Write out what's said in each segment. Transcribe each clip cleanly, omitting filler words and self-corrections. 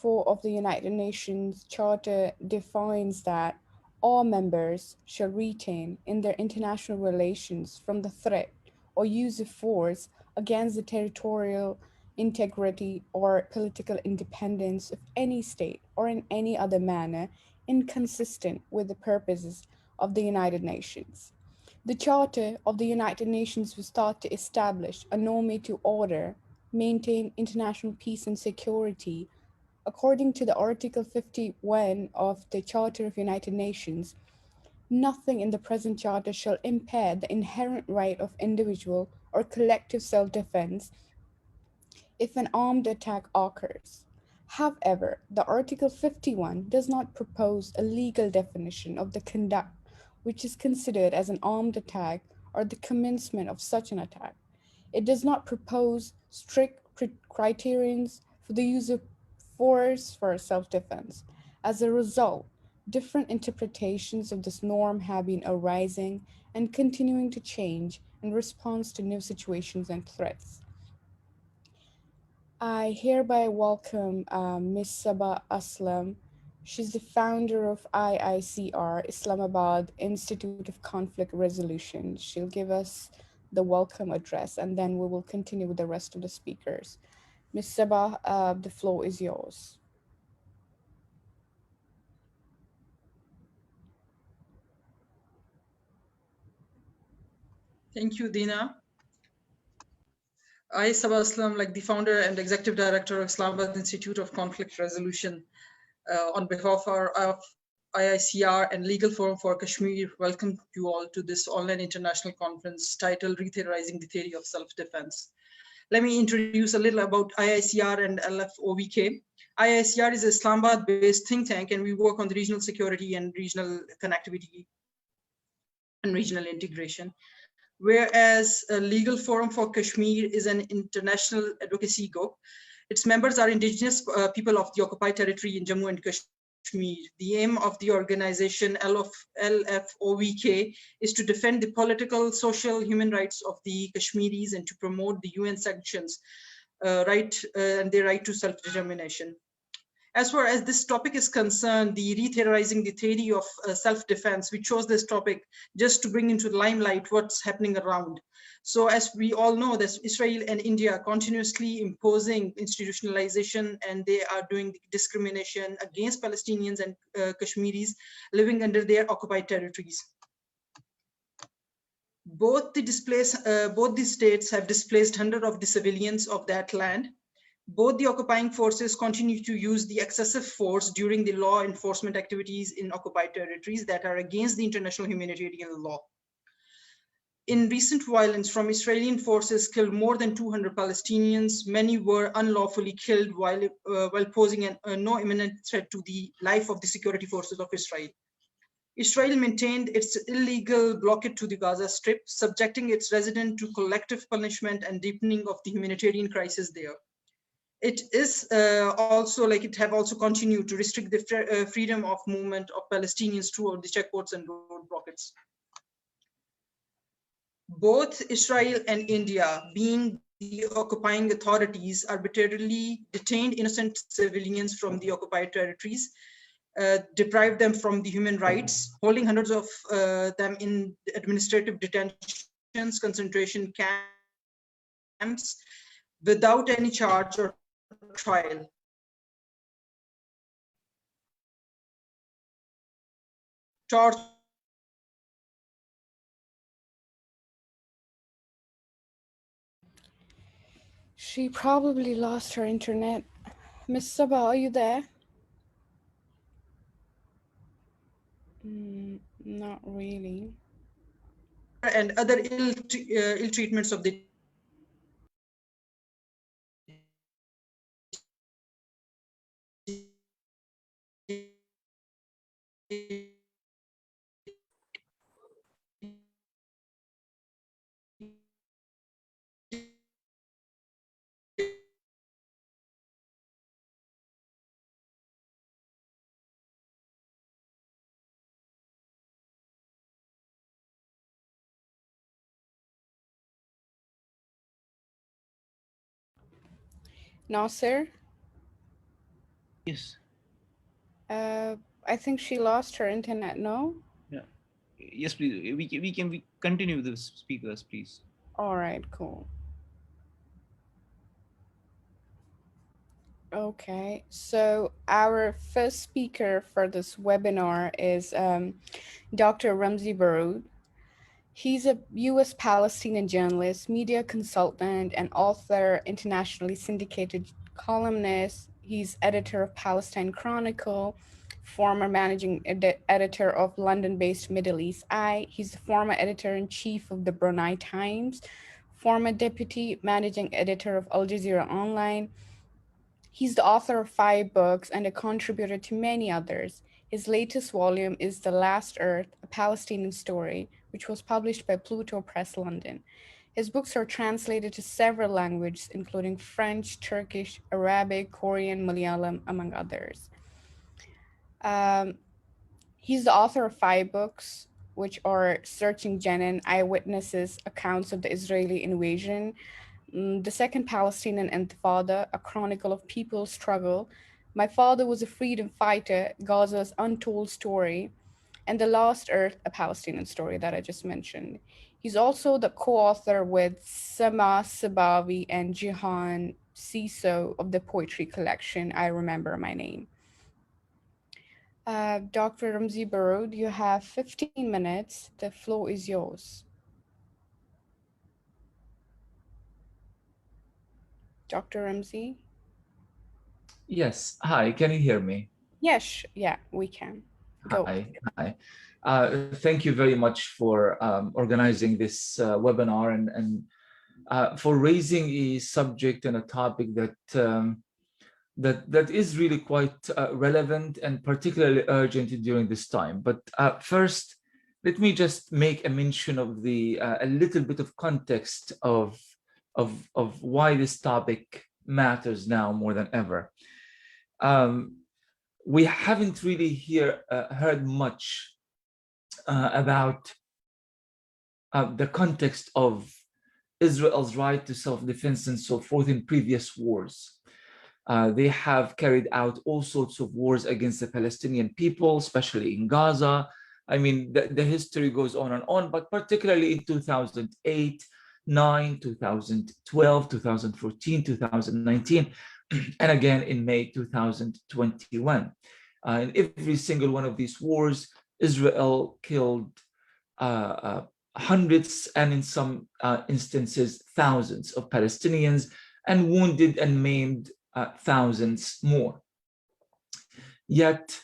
4 of the United Nations Charter defines that all members shall retain in their international relations from the threat or use of force against the territorial integrity or political independence of any state or in any other manner inconsistent with the purposes of the United Nations. The Charter of the United Nations was thought to establish a normative order, maintain international peace and security. According to the Article 51 of the Charter of United Nations, nothing in the present charter shall impair the inherent right of individual or collective self-defense if an armed attack occurs. However, the Article 51 does not propose a legal definition of the conduct which is considered as an armed attack or the commencement of such an attack. It does not propose strict criterions for the use of force for self-defense. As a result, different interpretations of this norm have been arising and continuing to change in response to new situations and threats. I hereby welcome Ms. Sabah Aslam. She's the founder of IICR, Islamabad Institute of Conflict Resolution. She'll give us the welcome address and then we will continue with the rest of the speakers. Ms. Sabah, the floor is yours. Thank you, Dina. I, Sabah Aslam, like the founder and executive director of Islamabad Institute of Conflict Resolution, on behalf of IICR and Legal Forum for Kashmir, welcome you all to this online international conference titled Re-Theorizing the Theory of Self-Defense. Let me introduce a little about IICR and LFOVK. IICR is an Islamabad-based think tank, and we work on the regional security and regional connectivity and regional integration. Whereas a Legal Forum for Kashmir is an international advocacy group. Its members are indigenous people of the occupied territory in Jammu and Kashmir. The aim of the organization LFOVK is to defend the political, social, human rights of the Kashmiris and to promote the UN sanctions and their right to self-determination. As far as this topic is concerned, the Re-Theorizing the Theory of Self-Defense, we chose this topic just to bring into the limelight what's happening around. So as we all know, that Israel and India are continuously imposing institutionalization, and they are doing discrimination against Palestinians and Kashmiris living under their occupied territories. Both the states have displaced hundreds of the civilians of that land. Both the occupying forces continue to use the excessive force during the law enforcement activities in occupied territories that are against the international humanitarian law. In recent violence from Israeli forces killed more than 200 Palestinians. Many were unlawfully killed while posing no imminent threat to the life of the security forces of Israel. Israel maintained its illegal blockade to the Gaza Strip, subjecting its residents to collective punishment and deepening of the humanitarian crisis there. It is it have also continued to restrict the freedom of movement of Palestinians throughout the checkpoints and roadblocks. Both Israel and India, being the occupying authorities, arbitrarily detained innocent civilians from the occupied territories, deprived them from the human rights, holding hundreds of them in administrative detentions, concentration camps, without any charge or trial. Torture. She probably lost her internet. Miss Sabah, are you there? Not really. And other ill treatments of the Nasser? Yes. I think she lost her internet, no? Yeah. Yes, please. We continue with the speakers, please. All right, cool. Okay, so our first speaker for this webinar is Dr. Ramzi Baroud. He's a US Palestinian journalist, media consultant, and author, internationally syndicated columnist. He's editor of Palestine Chronicle, former managing editor of London based Middle East Eye. He's the former editor in chief of the Brunei Times, former deputy managing editor of Al Jazeera Online. He's the author of 5 books and a contributor to many others. His latest volume is The Last Earth, A Palestinian Story, which was published by Pluto Press London. His books are translated to several languages, including French, Turkish, Arabic, Korean, Malayalam, among others. Um, he's the author of 5 books, which are Searching Jenin, Eyewitnesses, Accounts of the Israeli Invasion, The Second Palestinian Intifada, A Chronicle of People's Struggle, My Father Was a Freedom Fighter, Gaza's Untold Story, and The Lost Earth, A Palestinian Story that I just mentioned. He's also the co-author with Sama Sabawi and Jihan Siso of the poetry collection I Remember My Name. Dr. Ramzi Baroud, you have 15 minutes. The floor is yours. Dr. Ramzi? Yes. Hi, can you hear me? Yes, yeah, we can. Go. Hi. Hi. Thank you very much for organizing this webinar and for raising a subject and a topic that is really quite relevant and particularly urgent during this time. But first, let me just make a mention of a little bit of context of why this topic matters now more than ever. We haven't really heard much about the context of Israel's right to self-defense and so forth in previous wars. They have carried out all sorts of wars against the Palestinian people, especially in Gaza. I mean, the history goes on, but particularly in 2008, 9, 2012, 2014, 2019, and again in May 2021. In every single one of these wars, Israel killed hundreds and in some instances thousands of Palestinians and wounded and maimed thousands more. Yet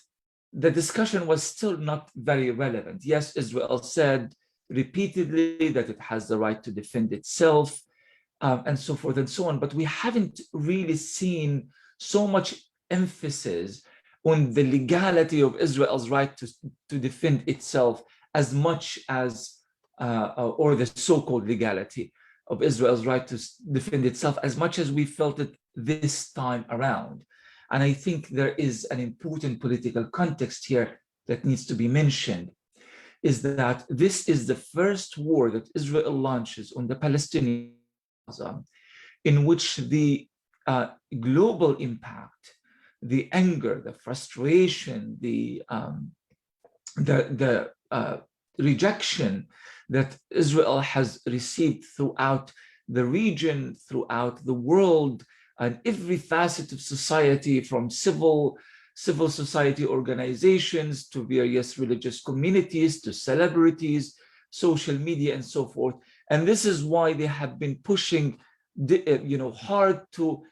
the discussion was still not very relevant. Yes, Israel said repeatedly that it has the right to defend itself and so forth and so on, but we haven't really seen so much emphasis on the legality of Israel's right to defend itself as much as, or the so-called legality of Israel's right to defend itself as much as we felt it this time around. And I think there is an important political context here that needs to be mentioned, is that this is the first war that Israel launches on the Palestinians in which the global impact, the anger, the frustration, the rejection that Israel has received throughout the region, throughout the world, and every facet of society, from civil society organizations to various religious communities to celebrities, social media, and so forth. And this is why they have been pushing hard to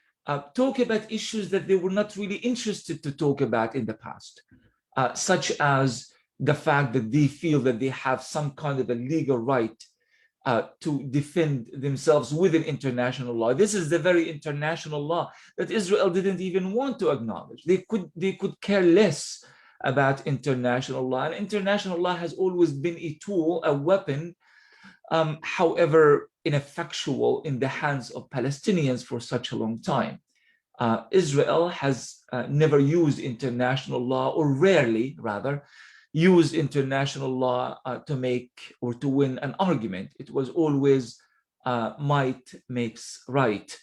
talk about issues that they were not really interested to talk about in the past, such as the fact that they feel that they have some kind of a legal right to defend themselves within international law. This is the very international law that Israel didn't even want to acknowledge. They could care less about international law. And international law has always been a tool, a weapon, however ineffectual in the hands of Palestinians for such a long time. Israel has never used international law, or rarely rather, use international law to make or to win an argument. It was always might makes right.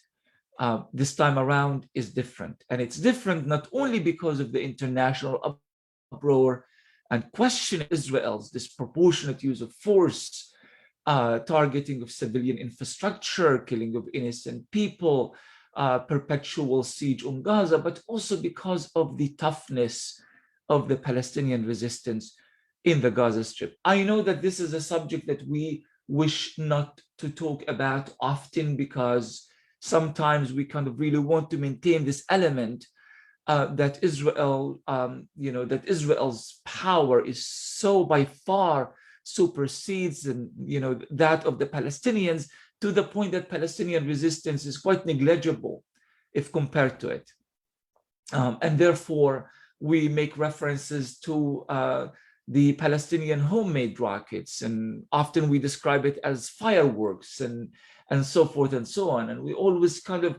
this time around is different. And it's different not only because of the international uproar and questioning Israel's disproportionate use of force, targeting of civilian infrastructure, killing of innocent people, perpetual siege on Gaza, but also because of the toughness of the Palestinian resistance in the Gaza Strip. I know that this is a subject that we wish not to talk about often because sometimes we kind of really want to maintain this element that Israel, that Israel's power is so by far supersedes and that of the Palestinians, to the point that Palestinian resistance is quite negligible if compared to it. And therefore, we make references to the Palestinian homemade rockets, and often we describe it as fireworks and so forth and so on. And we always kind of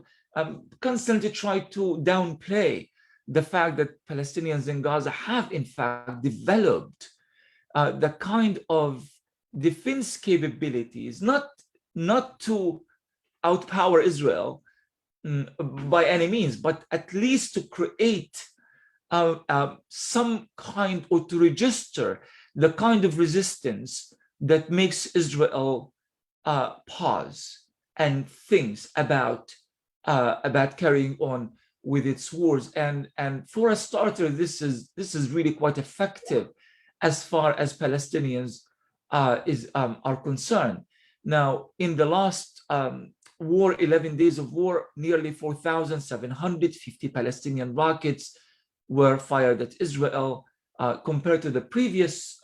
constantly try to downplay the fact that Palestinians in Gaza have in fact developed the kind of defense capabilities, not to outpower Israel by any means, but at least to create some kind, or to register the kind of resistance that makes Israel pause and thinks about carrying on with its wars. And for a starter, this is really quite effective as far as Palestinians are concerned. Now, in the last war, 11 days of war, nearly 4,750 Palestinian rockets were fired at Israel, compared to the previous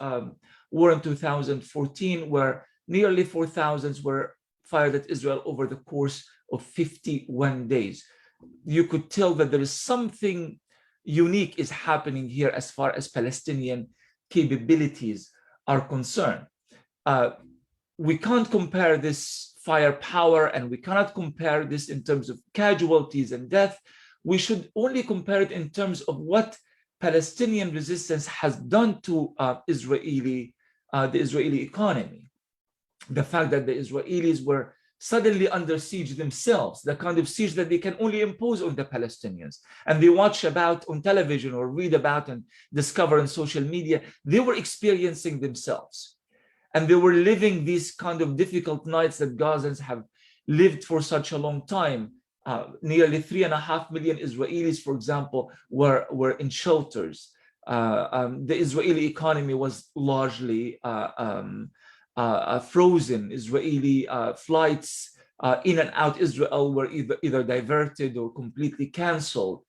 war in 2014, where nearly 4,000 were fired at Israel over the course of 51 days. You could tell that there is something unique is happening here as far as Palestinian capabilities are concerned. We can't compare this firepower, and we cannot compare this in terms of casualties and death. We should only compare it in terms of what Palestinian resistance has done to the Israeli economy. The fact that the Israelis were suddenly under siege themselves, the kind of siege that they can only impose on the Palestinians. And they watch about on television or read about and discover on social media, they were experiencing themselves. And they were living these kind of difficult nights that Gazans have lived for such a long time. Nearly 3.5 million Israelis, for example, were in shelters. The Israeli economy was largely frozen. Israeli flights in and out Israel were either diverted or completely canceled.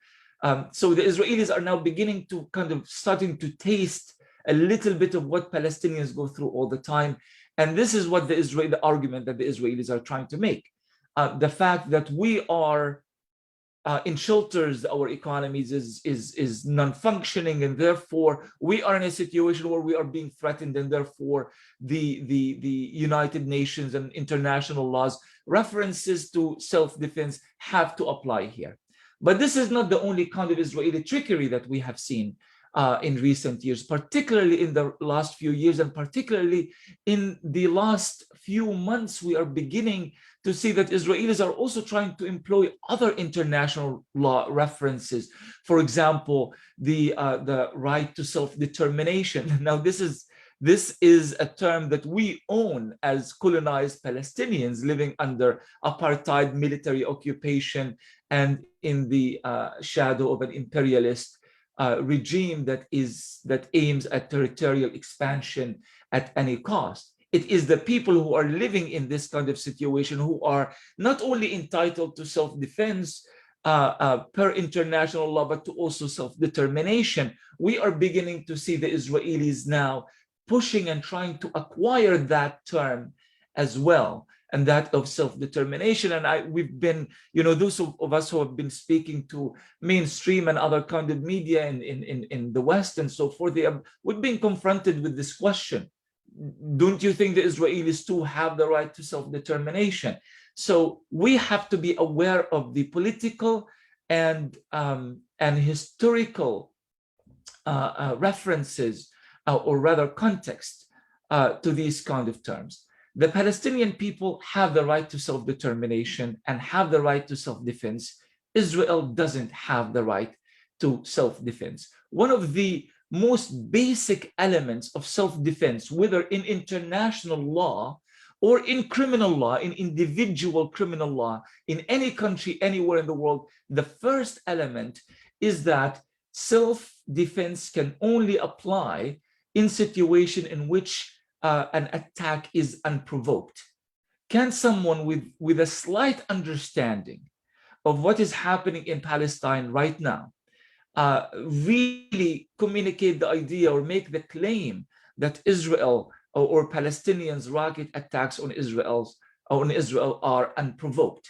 So the Israelis are now beginning to kind of starting to taste a little bit of what Palestinians go through all the time. And this is what the argument that the Israelis are trying to make. The fact that we are in shelters, our economies is non-functioning, and therefore we are in a situation where we are being threatened, and therefore the United Nations and international laws, references to self-defense have to apply here. But this is not the only kind of Israeli trickery that we have seen in recent years, particularly in the last few years, and particularly in the last few months. We are beginning to see that Israelis are also trying to employ other international law references. For example, the right to self-determination. Now, this is a term that we own as colonized Palestinians living under apartheid military occupation and in the shadow of an imperialist regime that aims at territorial expansion at any cost. It is the people who are living in this kind of situation who are not only entitled to self-defense per international law, but to also self-determination. We are beginning to see the Israelis now pushing and trying to acquire that term as well, and that of self-determination. And we've been, those of us who have been speaking to mainstream and other kind of media in the West and so forth, we've been confronted with this question. Don't you think the Israelis too have the right to self-determination? So we have to be aware of the political and historical references, or rather context, to these kind of terms. the Palestinian people have the right to self-determination and have the right to self-defense. Israel doesn't have the right to self-defense. One of the most basic elements of self-defense, whether in international law or in criminal law, in individual criminal law, in any country, anywhere in the world, the first element is that self-defense can only apply in situation in which an attack is unprovoked. Can someone with a slight understanding of what is happening in Palestine right now really communicate the idea or make the claim that Israel or Palestinians' rocket attacks on Israel are unprovoked?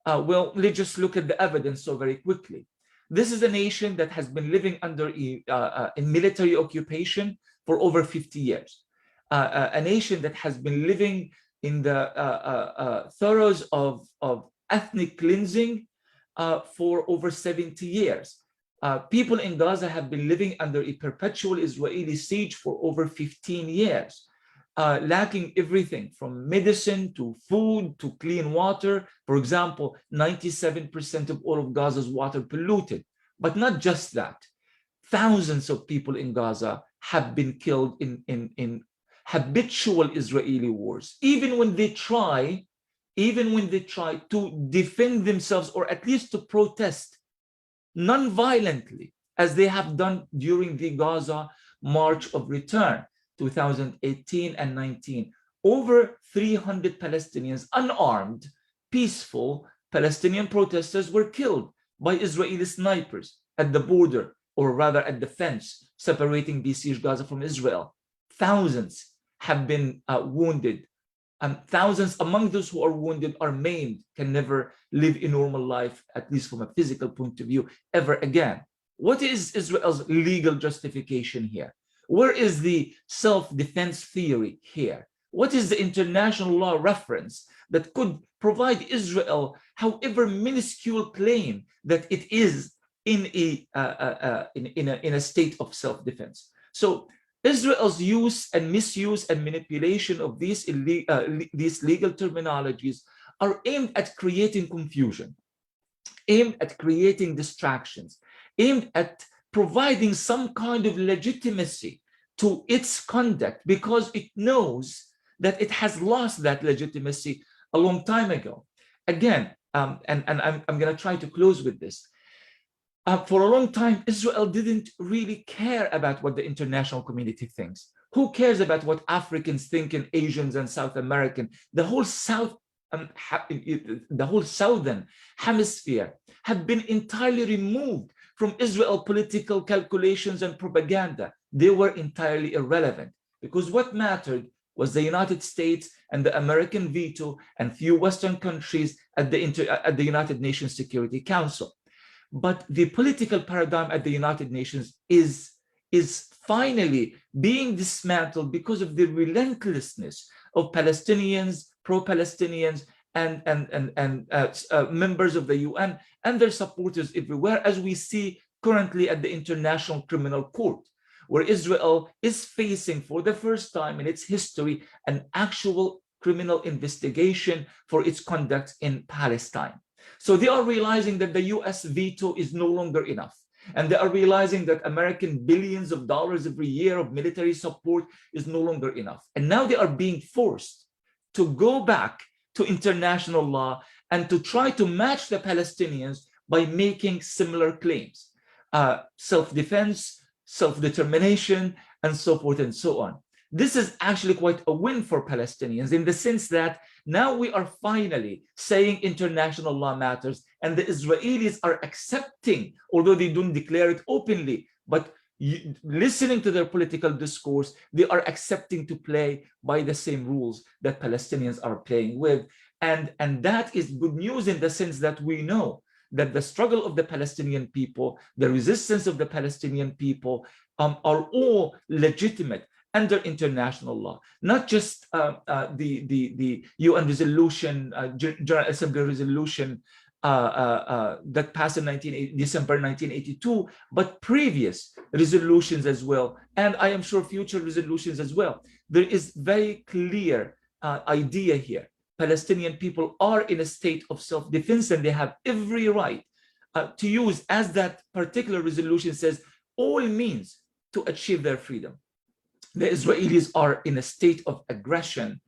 Well, let's just look at the evidence so very quickly. This is a nation that has been living under a military occupation for over 50 years. A nation that has been living in the throes of ethnic cleansing for over 70 years. People in Gaza have been living under a perpetual Israeli siege for over 15 years, lacking everything from medicine to food to clean water. For example, 97% of all of Gaza's water polluted. But not just that. Thousands of people in Gaza have been killed in habitual Israeli wars, even when they try to defend themselves or at least to protest non-violently, as they have done during the Gaza March of Return, 2018 and 19. Over 300 Palestinians, unarmed, peaceful Palestinian protesters were killed by Israeli snipers at the border, or rather at the fence separating besieged Gaza from Israel. Thousands have been wounded, and thousands among those who are wounded are maimed, can never live a normal life, at least from a physical point of view, ever again. What is Israel's legal justification here? Where is the self-defense theory here? What is the international law reference that could provide Israel, however minuscule claim that it is in a state of self-defense? So Israel's use and misuse and manipulation of these legal terminologies are aimed at creating confusion, aimed at creating distractions, aimed at providing some kind of legitimacy to its conduct, because it knows that it has lost that legitimacy a long time ago. Again, and I'm going to try to close with this. For a long time, Israel didn't really care about what the international community thinks. Who cares about what Africans think and Asians and South American? The whole southern hemisphere have been entirely removed from Israel political calculations and propaganda. They were entirely irrelevant, because what mattered was the United States and the American veto and few Western countries at the United Nations Security Council. But the political paradigm at the United Nations is finally being dismantled because of the relentlessness of Palestinians, pro-Palestinians, and members of the UN and their supporters everywhere, as we see currently at the International Criminal Court, where Israel is facing for the first time in its history an actual criminal investigation for its conduct in Palestine. So they are realizing that the US veto is no longer enough. And they are realizing that American billions of dollars every year of military support is no longer enough. And now they are being forced to go back to international law and to try to match the Palestinians by making similar claims. Self-defense, self-determination, and so forth and so on. This is actually quite a win for Palestinians in the sense that now we are finally saying international law matters, and the Israelis are accepting, although they don't declare it openly, but listening to their political discourse, they are accepting to play by the same rules that Palestinians are playing with. And that is good news in the sense that we know that the struggle of the Palestinian people, the resistance of the Palestinian people are all legitimate under international law, not just the UN resolution, General Assembly resolution that passed in December 1982, but previous resolutions as well, and I am sure future resolutions as well. There is very clear idea here. Palestinian people are in a state of self-defense, and they have every right to use, as that particular resolution says, all means to achieve their freedom. The Israelis are in a state of aggression.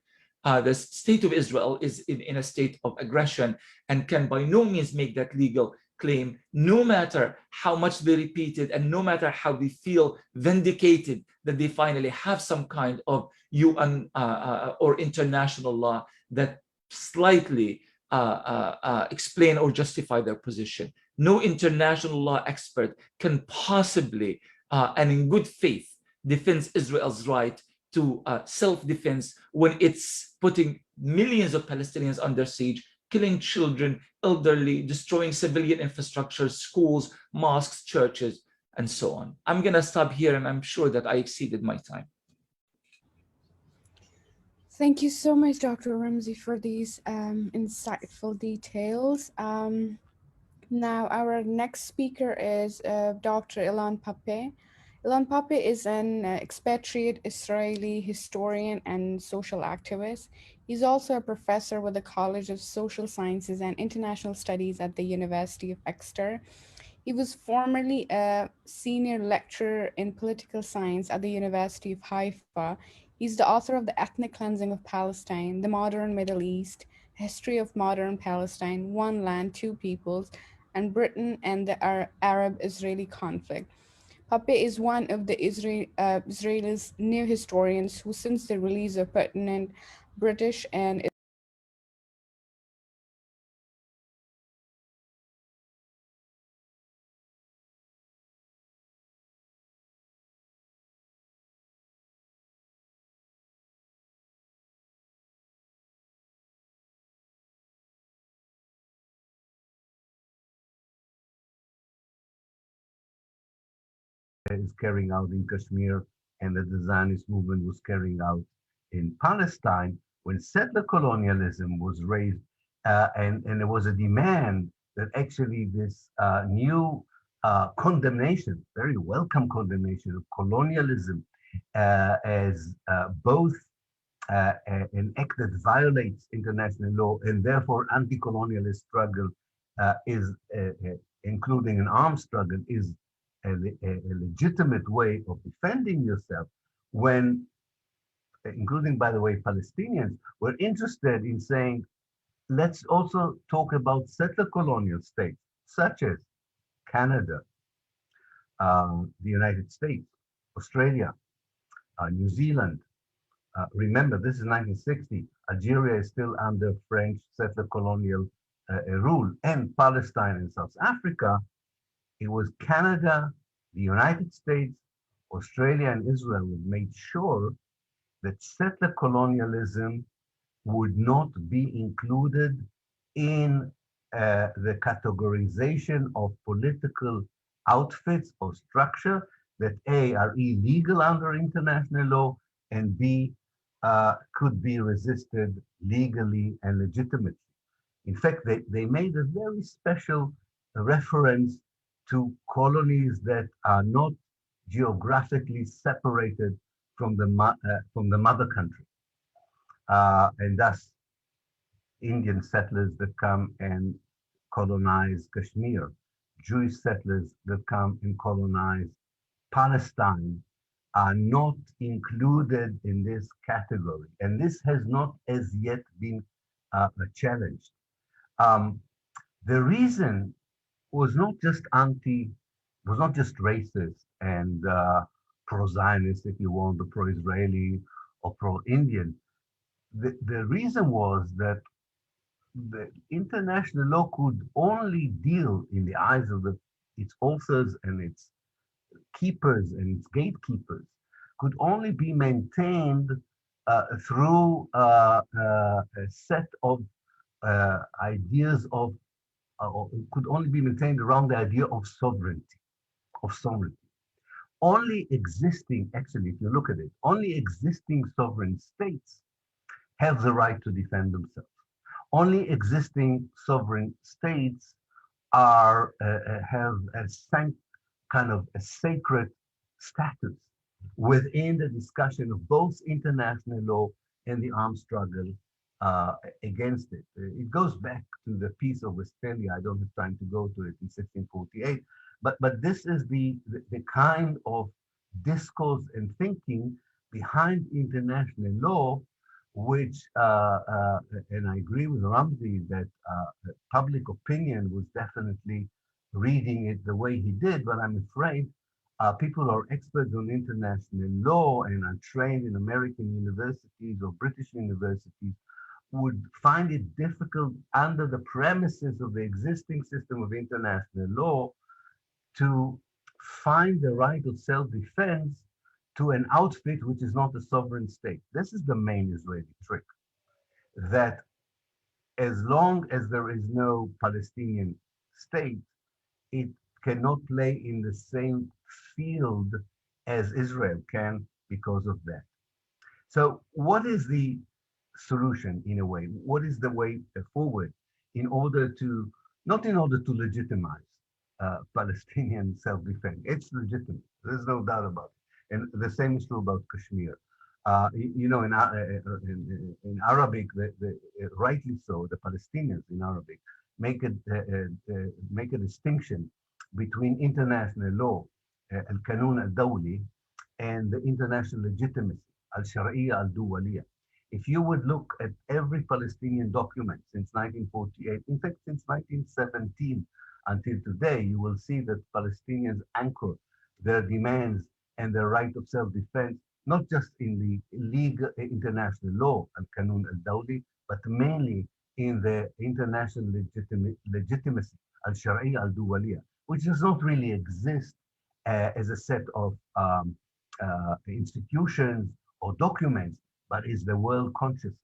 The state of Israel is in a state of aggression and can by no means make that legal claim, no matter how much they repeat it and no matter how they feel vindicated that they finally have some kind of UN or international law that slightly explain or justify their position. No international law expert can possibly, and in good faith, defends Israel's right to self-defense when it's putting millions of Palestinians under siege, killing children, elderly, destroying civilian infrastructure, schools, mosques, churches, and so on. I'm going to stop here, and I'm sure that I exceeded my time. Thank you so much, Dr. Ramsey, for these insightful details. Now, our next speaker is Dr. Ilan Pape. Ilan Pape is an expatriate Israeli historian and social activist. He's also a professor with the College of Social Sciences and International Studies at the University of Exeter. He was formerly a senior lecturer in political science at the University of Haifa. He's the author of The Ethnic Cleansing of Palestine, The Modern Middle East, History of Modern Palestine, One Land, Two Peoples, and Britain and the Arab-Israeli conflict. Pape is one of the Israel's new historians who, since the release of pertinent British and is carrying out in Kashmir and that the Zionist movement was carrying out in Palestine when settler colonialism was raised, and there was a demand that actually this new condemnation, very welcome condemnation of colonialism as both an act that violates international law and therefore anti-colonialist struggle is including an armed struggle is a legitimate way of defending yourself when, including, by the way, Palestinians, were interested in saying, let's also talk about settler colonial states, such as Canada, the United States, Australia, New Zealand. Remember, this is 1960. Algeria is still under French settler colonial rule, and Palestine and South Africa. It was Canada, the United States, Australia, and Israel that made sure that settler colonialism would not be included in the categorization of political outfits or structure that A, are illegal under international law, and B, could be resisted legally and legitimately. In fact, they made a very special reference to colonies that are not geographically separated from the mother country, and thus Indian settlers that come and colonize Kashmir, Jewish settlers that come and colonize Palestine are not included in this category, and this has not as yet been challenged. The reason was not just racist and pro-Zionist, if you want, or pro-Israeli or pro-Indian. The reason was that the international law could only deal, in the eyes of its authors and its keepers and its gatekeepers, could only be maintained through a set of ideas of, could only be maintained around the idea of sovereignty, Only existing, actually, if you look at it, only existing sovereign states have the right to defend themselves. Only existing sovereign states are have kind of a sacred status within the discussion of both international law and the armed struggle against it. It goes back to the Peace of Westphalia. I don't have time to go to it in 1648, but this is the kind of discourse and thinking behind international law, which, and I agree with Ramzi that public opinion was definitely reading it the way he did, but I'm afraid people who are experts on international law and are trained in American universities or British universities would find it difficult under the premises of the existing system of international law to find the right of self-defense to an outfit which is not a sovereign state. This is the main Israeli trick, that as long as there is no Palestinian state, it cannot play in the same field as Israel can because of that. So what is the solution in a way? What is the way forward in order to, not in order to legitimize Palestinian self-defense? It's legitimate. There's no doubt about it. And the same is true about Kashmir. You know, in Arabic, rightly so, the Palestinians in Arabic make a distinction between international law, al-Qanun al-Dawli, and the international legitimacy, al-Shar'iyya al-Duwaliyya. If you would look at every Palestinian document since 1948, in fact, since 1917 until today, you will see that Palestinians anchor their demands and their right of self-defense, not just in the legal international law, al-Qanun al-Dawli, but mainly in the international legitimacy, al-Shar'iyya al-Duwaliyya, which does not really exist as a set of institutions or documents, but is the world consciousness.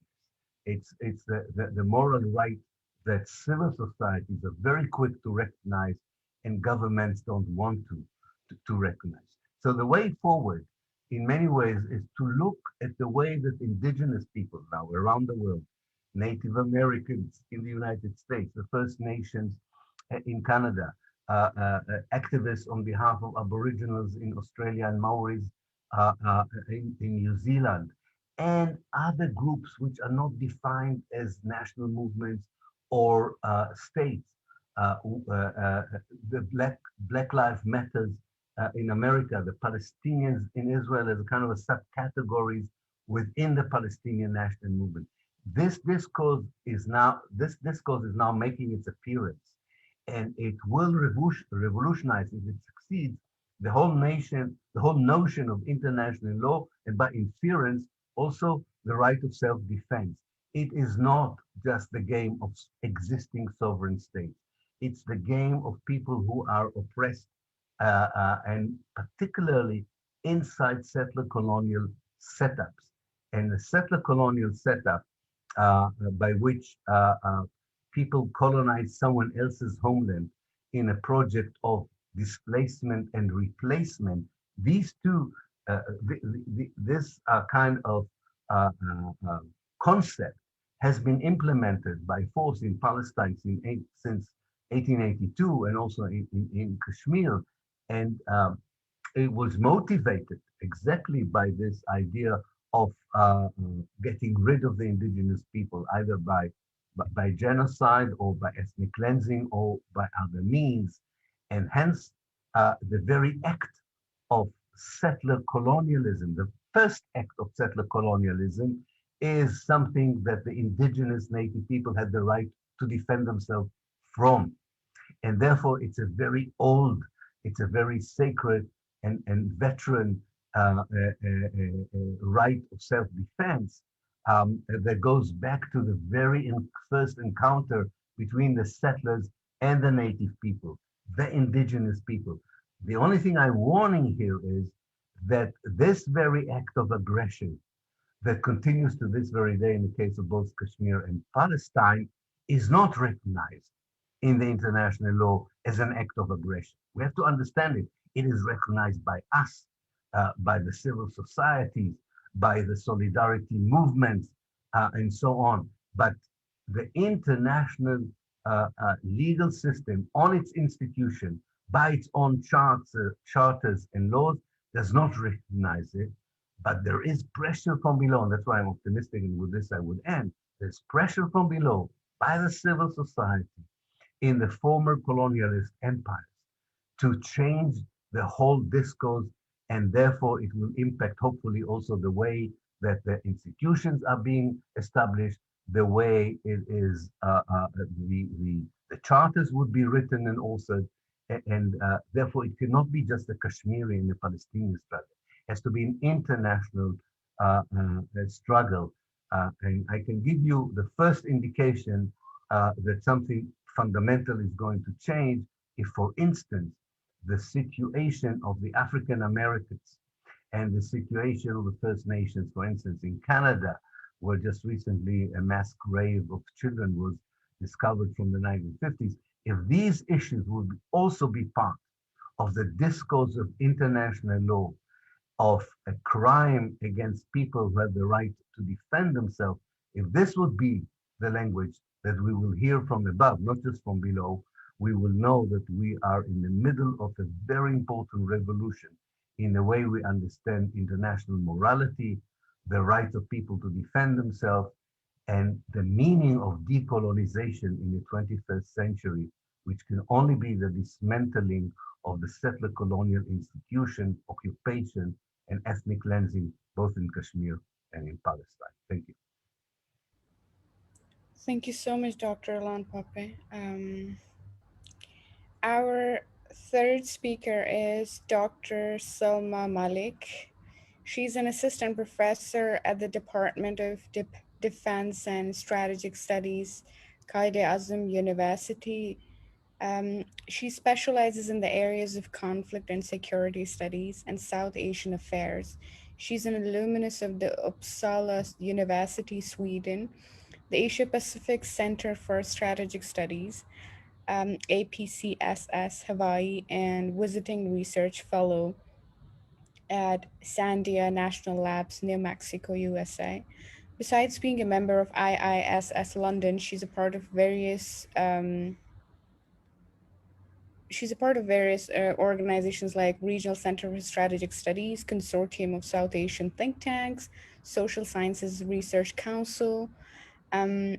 It's the moral right that civil societies are very quick to recognize and governments don't want to recognize. So the way forward, in many ways, is to look at the way that indigenous people now around the world, Native Americans in the United States, the First Nations in Canada, activists on behalf of Aboriginals in Australia and Maoris in New Zealand, and other groups which are not defined as national movements or states. The Black Lives Matters in America, the Palestinians in Israel as a kind of a subcategories within the Palestinian national movement. This discourse is now making its appearance, and it will revolutionize if it succeeds the whole nation, the whole notion of international law, and by inference also the right of self-defense. It is not just the game of existing sovereign states. It's the game of people who are oppressed, and particularly inside settler colonial setups. And the settler colonial setup by which people colonize someone else's homeland in a project of displacement and replacement, these two, this kind of concept has been implemented by force in Palestine since 1882 and also in Kashmir. And it was motivated exactly by this idea of getting rid of the indigenous people, either by genocide or by ethnic cleansing or by other means. And hence, the very act of settler colonialism, the first act of settler colonialism, is something that the indigenous native people had the right to defend themselves from. And therefore, it's a very old, it's a very sacred and veteran right of self-defense that goes back to the very first encounter between the settlers and the native people, the indigenous people. The only thing I'm warning here is that this very act of aggression that continues to this very day in the case of both Kashmir and Palestine is not recognized in the international law as an act of aggression. We have to understand it. It is recognized by us, by the civil societies, by the solidarity movements, and so on. But the international legal system on its institution, by its own charters and laws, does not recognize it. But there is pressure from below, and that's why I'm optimistic, and with this I would end. There's pressure from below by the civil society in the former colonialist empires to change the whole discourse, and therefore it will impact hopefully also the way that the institutions are being established, the way it is the charters would be written and also, and therefore it cannot be just a Kashmiri and a Palestinian struggle. It has to be an international struggle. And I can give you the first indication that something fundamental is going to change if, for instance, the situation of the African Americans and the situation of the First Nations, for instance, in Canada, where just recently a mass grave of children was discovered from the 1950s, if these issues would also be part of the discourse of international law, of a crime against people who have the right to defend themselves, if this would be the language that we will hear from above, not just from below, we will know that we are in the middle of a very important revolution in the way we understand international morality, the right of people to defend themselves, and the meaning of decolonization in the 21st century, which can only be the dismantling of the settler colonial institution, occupation, and ethnic cleansing, both in Kashmir and in Palestine. Thank you. Thank you so much, Dr. Alan Pape. Our third speaker is Dr. Salma Malik. She's an assistant professor at the Department of Defense and Strategic Studies, Quaid-e-Azam University. She specializes in the areas of conflict and security studies and South Asian affairs. She's an alumnus of the Uppsala University, Sweden, the Asia Pacific Center for Strategic Studies, APCSS Hawaii, and visiting research fellow at Sandia National Labs, New Mexico, USA. Besides being a member of IISS London, she's a part of various organizations like Regional Center for Strategic Studies, Consortium of South Asian Think Tanks, Social Sciences Research Council. Um,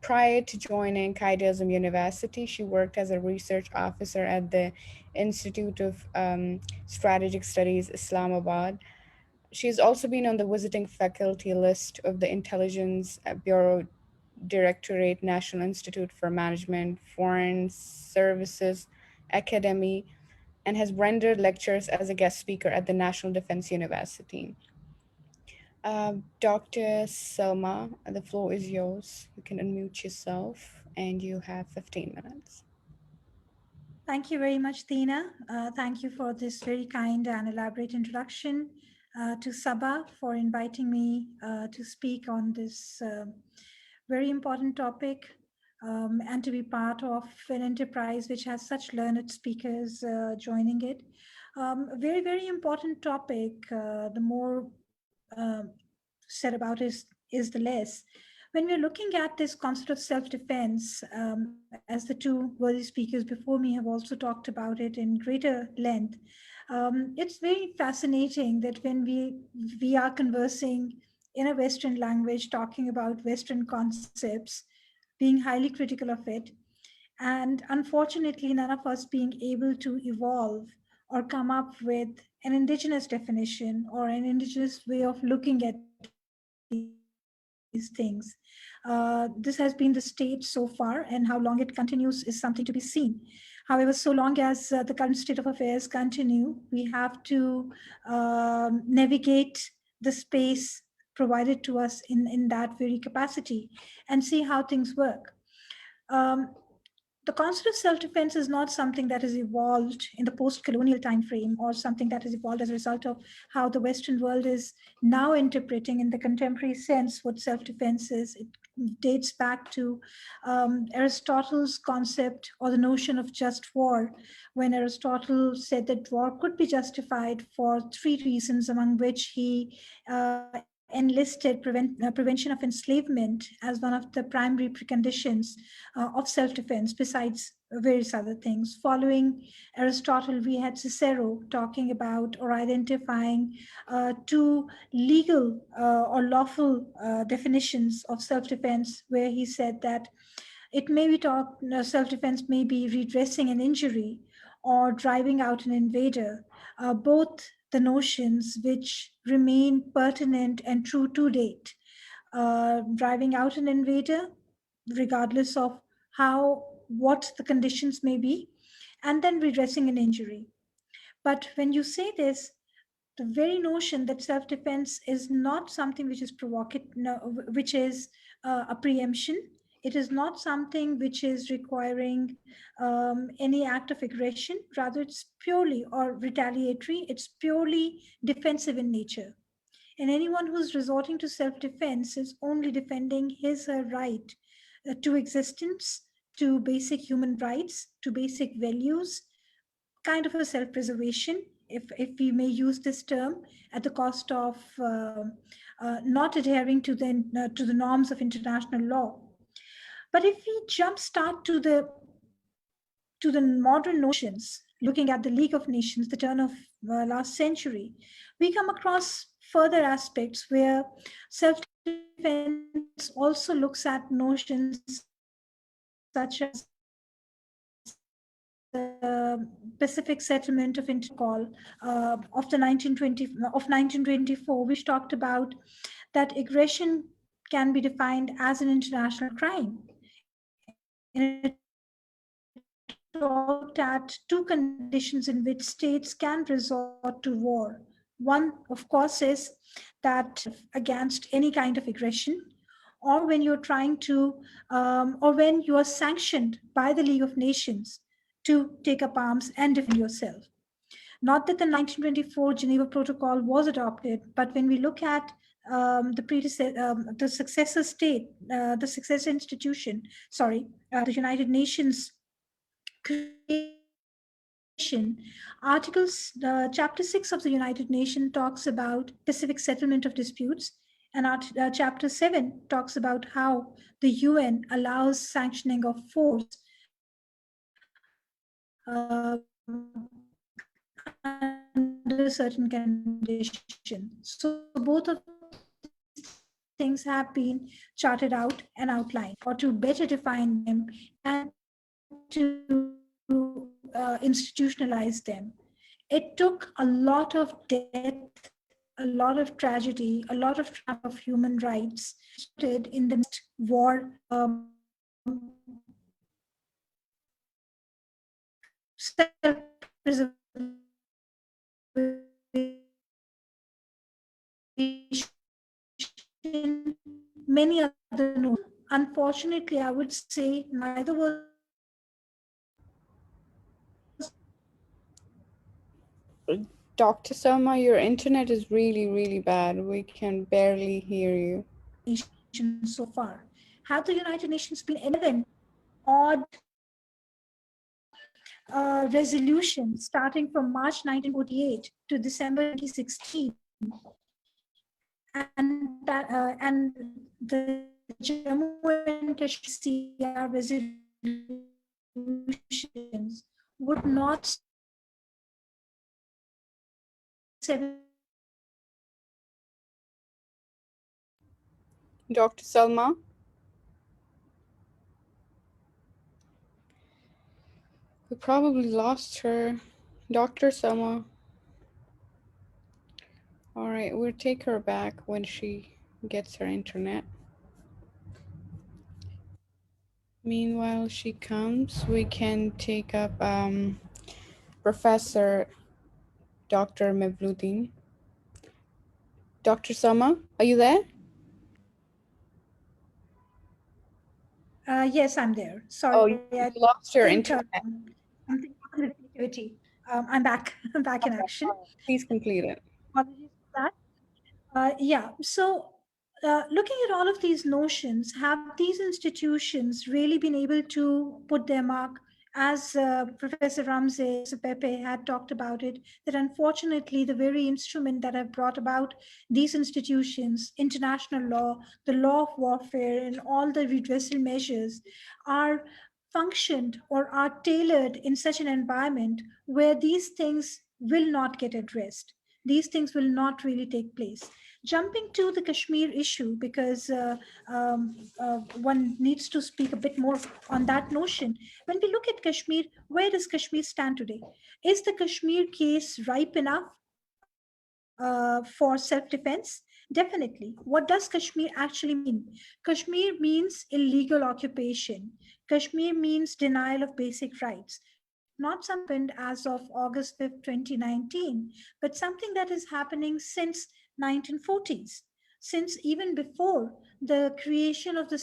Prior to joining Quaid-e-Azam University, she worked as a research officer at the Institute of Strategic Studies, Islamabad. She's also been on the visiting faculty list of the Intelligence Bureau Directorate, National Institute for Management, Foreign Services Academy, and has rendered lectures as a guest speaker at the National Defense University. Dr. Selma, the floor is yours. You can unmute yourself and you have 15 minutes. Thank you very much, Tina. Thank you for this very kind and elaborate introduction. To Sabah for inviting me to speak on this very important topic, and to be part of an enterprise which has such learned speakers joining it. A very, very important topic. The more said about is the less. When we're looking at this concept of self-defense, as the two worthy speakers before me have also talked about it in greater length, it's very fascinating that when we are conversing in a Western language, talking about Western concepts, being highly critical of it, and unfortunately, none of us being able to evolve or come up with an indigenous definition or an indigenous way of looking at these things. This has been the state so far, and how long it continues is something to be seen. However, so long as the current state of affairs continue, we have to navigate the space provided to us in that very capacity and see how things work. Um, the concept of self-defense is not something that has evolved in the post-colonial time frame or something that has evolved as a result of how the Western world is now interpreting in the contemporary sense what self-defense is. It dates back to Aristotle's concept or the notion of just war, when Aristotle said that war could be justified for three reasons, among which he enlisted prevention of enslavement as one of the primary preconditions of self-defense, besides various other things. Following Aristotle, we had Cicero talking about or identifying two legal or lawful definitions of self-defense, where he said that it may be taught self-defense may be redressing an injury or driving out an invader, both the notions which remain pertinent and true to date. Driving out an invader, regardless of what the conditions may be, and then redressing an injury. But when you say this, the very notion that self-defense is not something which is provocative, no, which is a preemption. It is not something which is requiring any act of aggression. Rather, it's purely or retaliatory. It's purely defensive in nature. And anyone who's resorting to self-defense is only defending his or her right to existence, to basic human rights, to basic values, kind of a self-preservation, if we may use this term, at the cost of not adhering to the norms of international law. But if we jump start to the modern notions, looking at the League of Nations, the turn of last century, we come across further aspects where self-defense also looks at notions such as Pacific Settlement of International Call of 1924, which talked about that aggression can be defined as an international crime. And it talked at two conditions in which states can resort to war. One, of course, is that against any kind of aggression, or when you're trying to, or when you are sanctioned by the League of Nations to take up arms and defend yourself. Not that the 1924 Geneva Protocol was adopted, but when we look at the successor state, the successor institution, the United Nations creation, Chapter 6 of the United Nations talks about Pacific settlement of disputes, and Chapter 7 talks about how the UN allows sanctioning of force under certain conditions. So both of these things have been charted out and outlined or to better define them and to institutionalize them. It took a lot of death, a lot of tragedy, a lot of trampling of human rights started in the self-preservation, many other notions. Unfortunately, I would say neither was Dr. Selma, your internet is really, really bad. We can barely hear you. nation so far. Have the United Nations been 11 odd resolutions starting from March 1948 to December 2016, and the Jammu and Kashmir IICR resolutions would not start until 2017. Dr. Selma? We probably lost her. Dr. Selma. All right, we'll take her back when she gets her internet. Meanwhile, she comes, we can take up Professor Dr. Mevludin. Dr. Selma, are you there? Yes, I'm there. Sorry, Oh, I you think lost your internet. something happened with connectivity. I'm back. I'm back in action. Please complete it. Apologies for that. Yeah. So, looking at all of these notions, have these institutions really been able to put their mark as Professor Ramsey, Professor Pepe had talked about it, that unfortunately the very instrument that have brought about these institutions, international law, the law of warfare, and all the redressal measures are functioned or are tailored in such an environment where these things will not get addressed. These things will not really take place. Jumping to the Kashmir issue, because one needs to speak a bit more on that notion. When we look at Kashmir, where does Kashmir stand today? Is the Kashmir case ripe enough for self-defense? Definitely. What does Kashmir actually mean? Kashmir means illegal occupation. Kashmir means denial of basic rights. Not something that happened as of August 5th, 2019, but something that is happening since 1940s, since even before the creation of the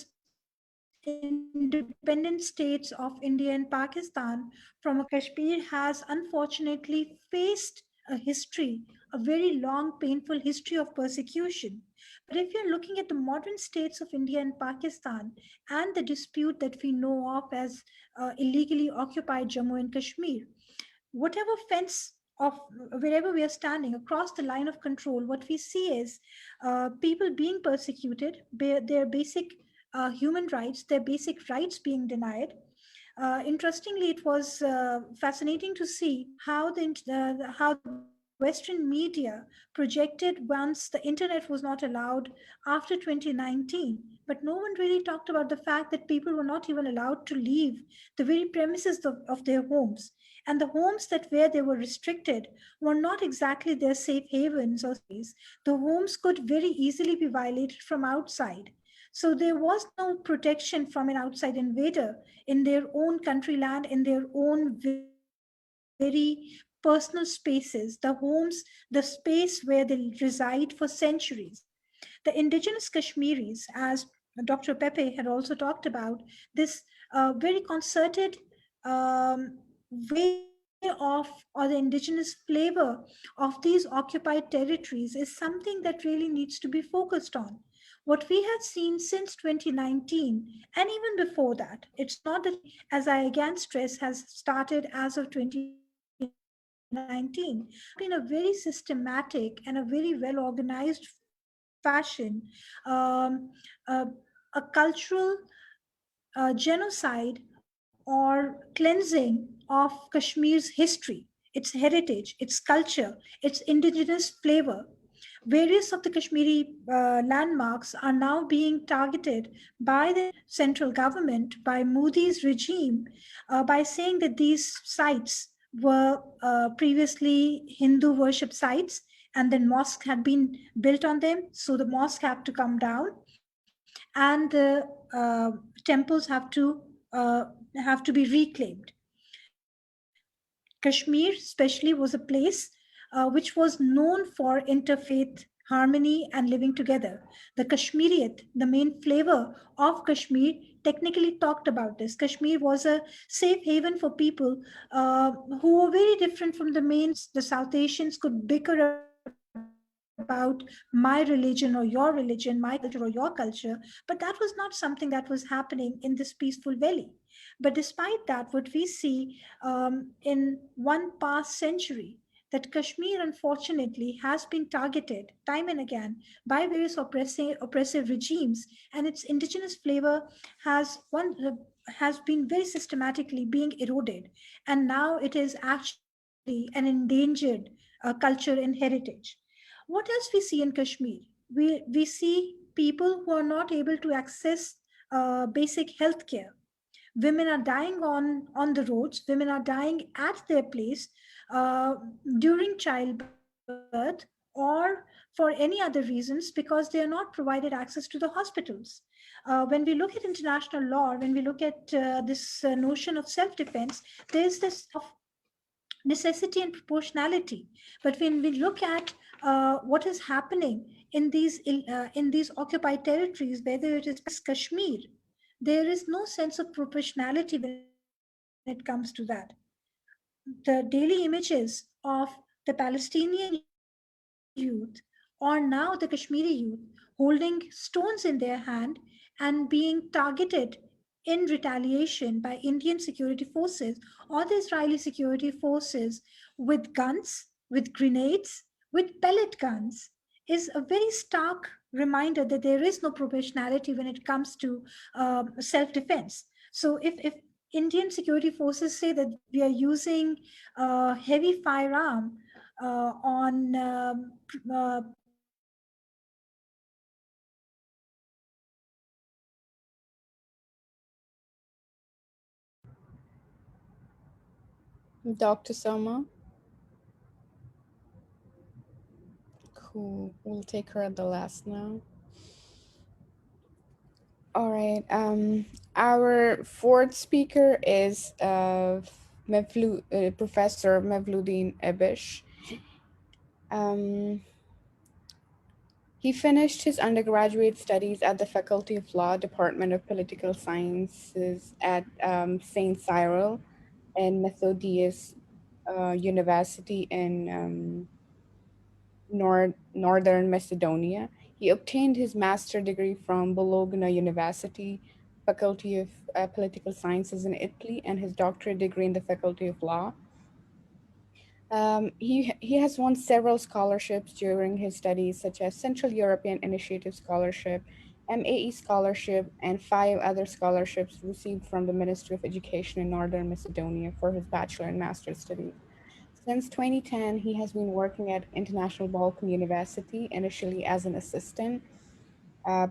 independent states of India and Pakistan from a Kashmir has unfortunately faced a history, a very long, painful history of persecution. But if you're looking at the modern states of India and Pakistan and the dispute that we know of as illegally occupied Jammu and Kashmir, whatever fence of wherever we are standing across the line of control, what we see is people being persecuted, their basic human rights, their basic rights being denied. Interestingly, it was fascinating to see how the Western media projected once the internet was not allowed after 2019. But no one really talked about the fact that people were not even allowed to leave the very premises of their homes. And the homes that where they were restricted were not exactly their safe havens or space. The homes could very easily be violated from outside. So there was no protection from an outside invader in their own country land, in their own very personal spaces, the homes, the space where they reside for centuries. The indigenous Kashmiris, as Dr. Pepe had also talked about, this very concerted way of, or the indigenous flavor of these occupied territories is something that really needs to be focused on. What we have seen since 2019, and even before that, it's not that, as I again stress, has started as of 2019, been a very systematic and a very well organized fashion, um, uh, a cultural genocide or cleansing of Kashmir's history, its heritage, its culture, its indigenous flavor. Various of the Kashmiri landmarks are now being targeted by the central government, by Modi's regime, by saying that these sites were previously Hindu worship sites, and then mosques had been built on them. So the mosque have to come down, and the temples have to be reclaimed. Kashmir, especially, was a place which was known for interfaith harmony and living together. The Kashmiriyat, the main flavor of Kashmir, technically talked about this. Kashmir was a safe haven for people who were very different from the the South Asians could bicker about my religion or your religion, my culture or your culture, but that was not something that was happening in this peaceful valley. But despite that, what we see in one past century, that Kashmir unfortunately has been targeted time and again by various oppressive regimes, and its indigenous flavor has been very systematically being eroded, and now it is actually an endangered culture and heritage. What else we see in Kashmir? We see people who are not able to access basic health care. Women are dying on the roads. Women are dying at their place uh, during childbirth or for any other reasons because they are not provided access to the hospitals. When we look at international law, when we look at this notion of self-defense, there is this of necessity and proportionality. But when we look at what is happening in these occupied territories, whether it is Kashmir, there is no sense of proportionality when it comes to that. The daily images of the Palestinian youth, or now the Kashmiri youth, holding stones in their hand and being targeted in retaliation by Indian security forces or the Israeli security forces with guns, with grenades, with pellet guns is a very stark reminder that there is no proportionality when it comes to self-defense. So if Indian security forces say that we are using heavy firearm on people who are protesting against Dr. Soma, cool. We'll take her at the last now. All right. Our fourth speaker is Professor Mevluddin Ebish. Um, he finished his undergraduate studies at the Faculty of Law, Department of Political Sciences at St. Cyril and Methodius University in Northern Macedonia. He obtained his master's degree from Bologna University, Faculty of Political Sciences in Italy, and his doctorate degree in the Faculty of Law. He has won several scholarships during his studies, such as Central European Initiative Scholarship, MAE Scholarship, and 5 other scholarships received from the Ministry of Education in Northern Macedonia for his bachelor and master's studies. Since 2010, he has been working at International Balkan University, initially as an assistant, uh,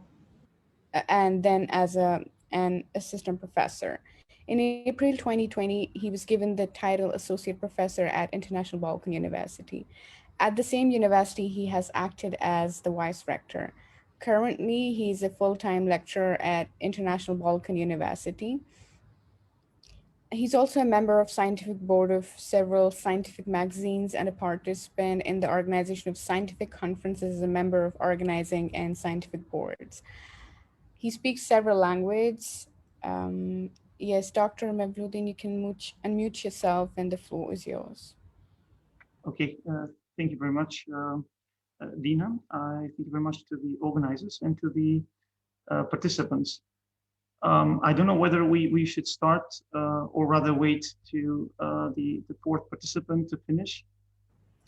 and then as an assistant professor. In April 2020, he was given the title Associate Professor at International Balkan University. At the same university, he has acted as the Vice Rector. Currently, he is a full-time lecturer at International Balkan University. He's also a member of scientific board of several scientific magazines and a participant in the organization of scientific conferences as a member of organizing and scientific boards. He speaks several languages. Yes, Dr. Mevluddin, you can unmute yourself and the floor is yours. Okay, thank you very much, Dina. I thank you very much to the organizers and to the participants. I don't know whether we should start or rather wait to the fourth participant to finish.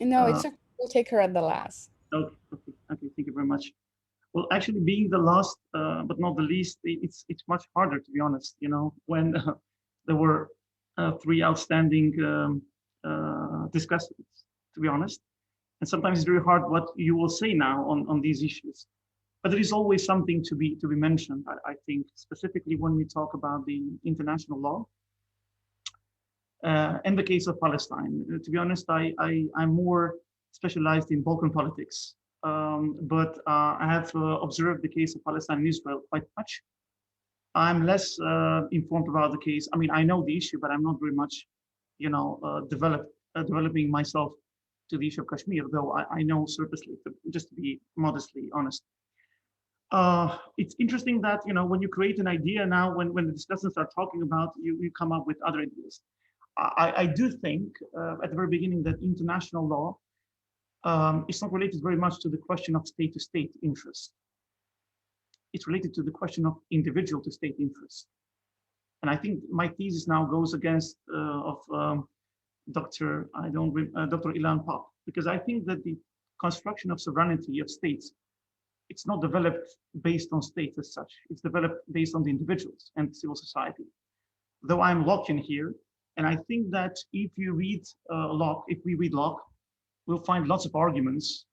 No, it's okay. We'll take her at the last. Okay, thank you very much. Well, actually, being the last but not the least, it's much harder, to be honest. You know, when there were 3 outstanding discussants, to be honest, and sometimes it's very hard what you will say now on these issues. But there is always something to be mentioned. I think specifically when we talk about the international law. In the case of Palestine, to be honest, I'm more specialized in Balkan politics. But I have observed the case of Palestine and Israel quite much. I'm less informed about the case. I mean, I know the issue, but I'm not very much, you know, developing myself to the issue of Kashmir, though I know surfacely, just to be modestly honest. It's interesting that, you know, when you create an idea now, when the discussants are talking about, you come up with other ideas. I do think at the very beginning that international law is not related very much to the question of state-to-state interests. It's related to the question of individual-to-state interests. And I think my thesis now goes against Dr. Ilan Pop, because I think that the construction of sovereignty of states, it's not developed based on states as such. It's developed based on the individuals and civil society. Though I'm Lockean here, and I think that if we read Locke, we'll find lots of arguments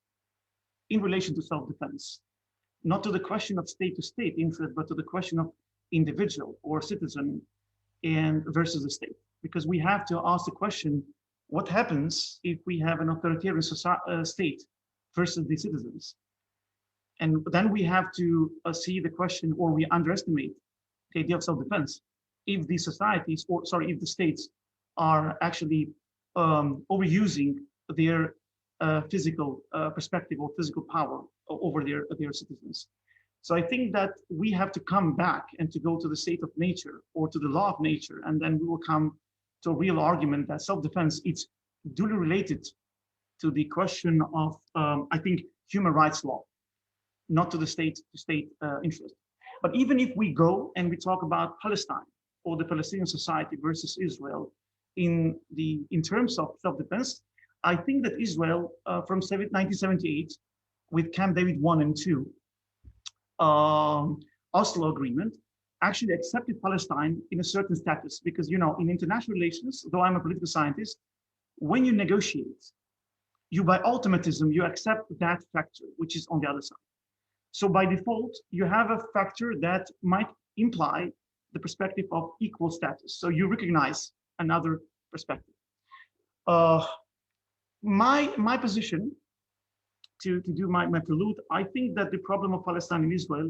in relation to self-defense, not to the question of state-to-state interest, but to the question of individual or citizen and versus the state. Because we have to ask the question, what happens if we have an authoritarian state versus the citizens? And then we have to see the question, or we underestimate the idea of self-defense. If the societies, if the states are actually overusing their physical perspective or physical power over their citizens. So I think that we have to come back and to go to the state of nature or to the law of nature, and then we will come to a real argument that self-defense is duly related to the question of, I think, human rights law, not to the state-to-state interest. But even if we go and we talk about Palestine or the Palestinian society versus Israel in terms of self-defense, I think that Israel from 1978 with Camp David 1 and 2, Oslo Agreement, actually accepted Palestine in a certain status because, you know, in international relations, though I'm a political scientist, when you negotiate, you by automatism, you accept that factor, which is on the other side. So by default, you have a factor that might imply the perspective of equal status. So you recognize another perspective. My position, to do my prelude, I think that the problem of Palestine and Israel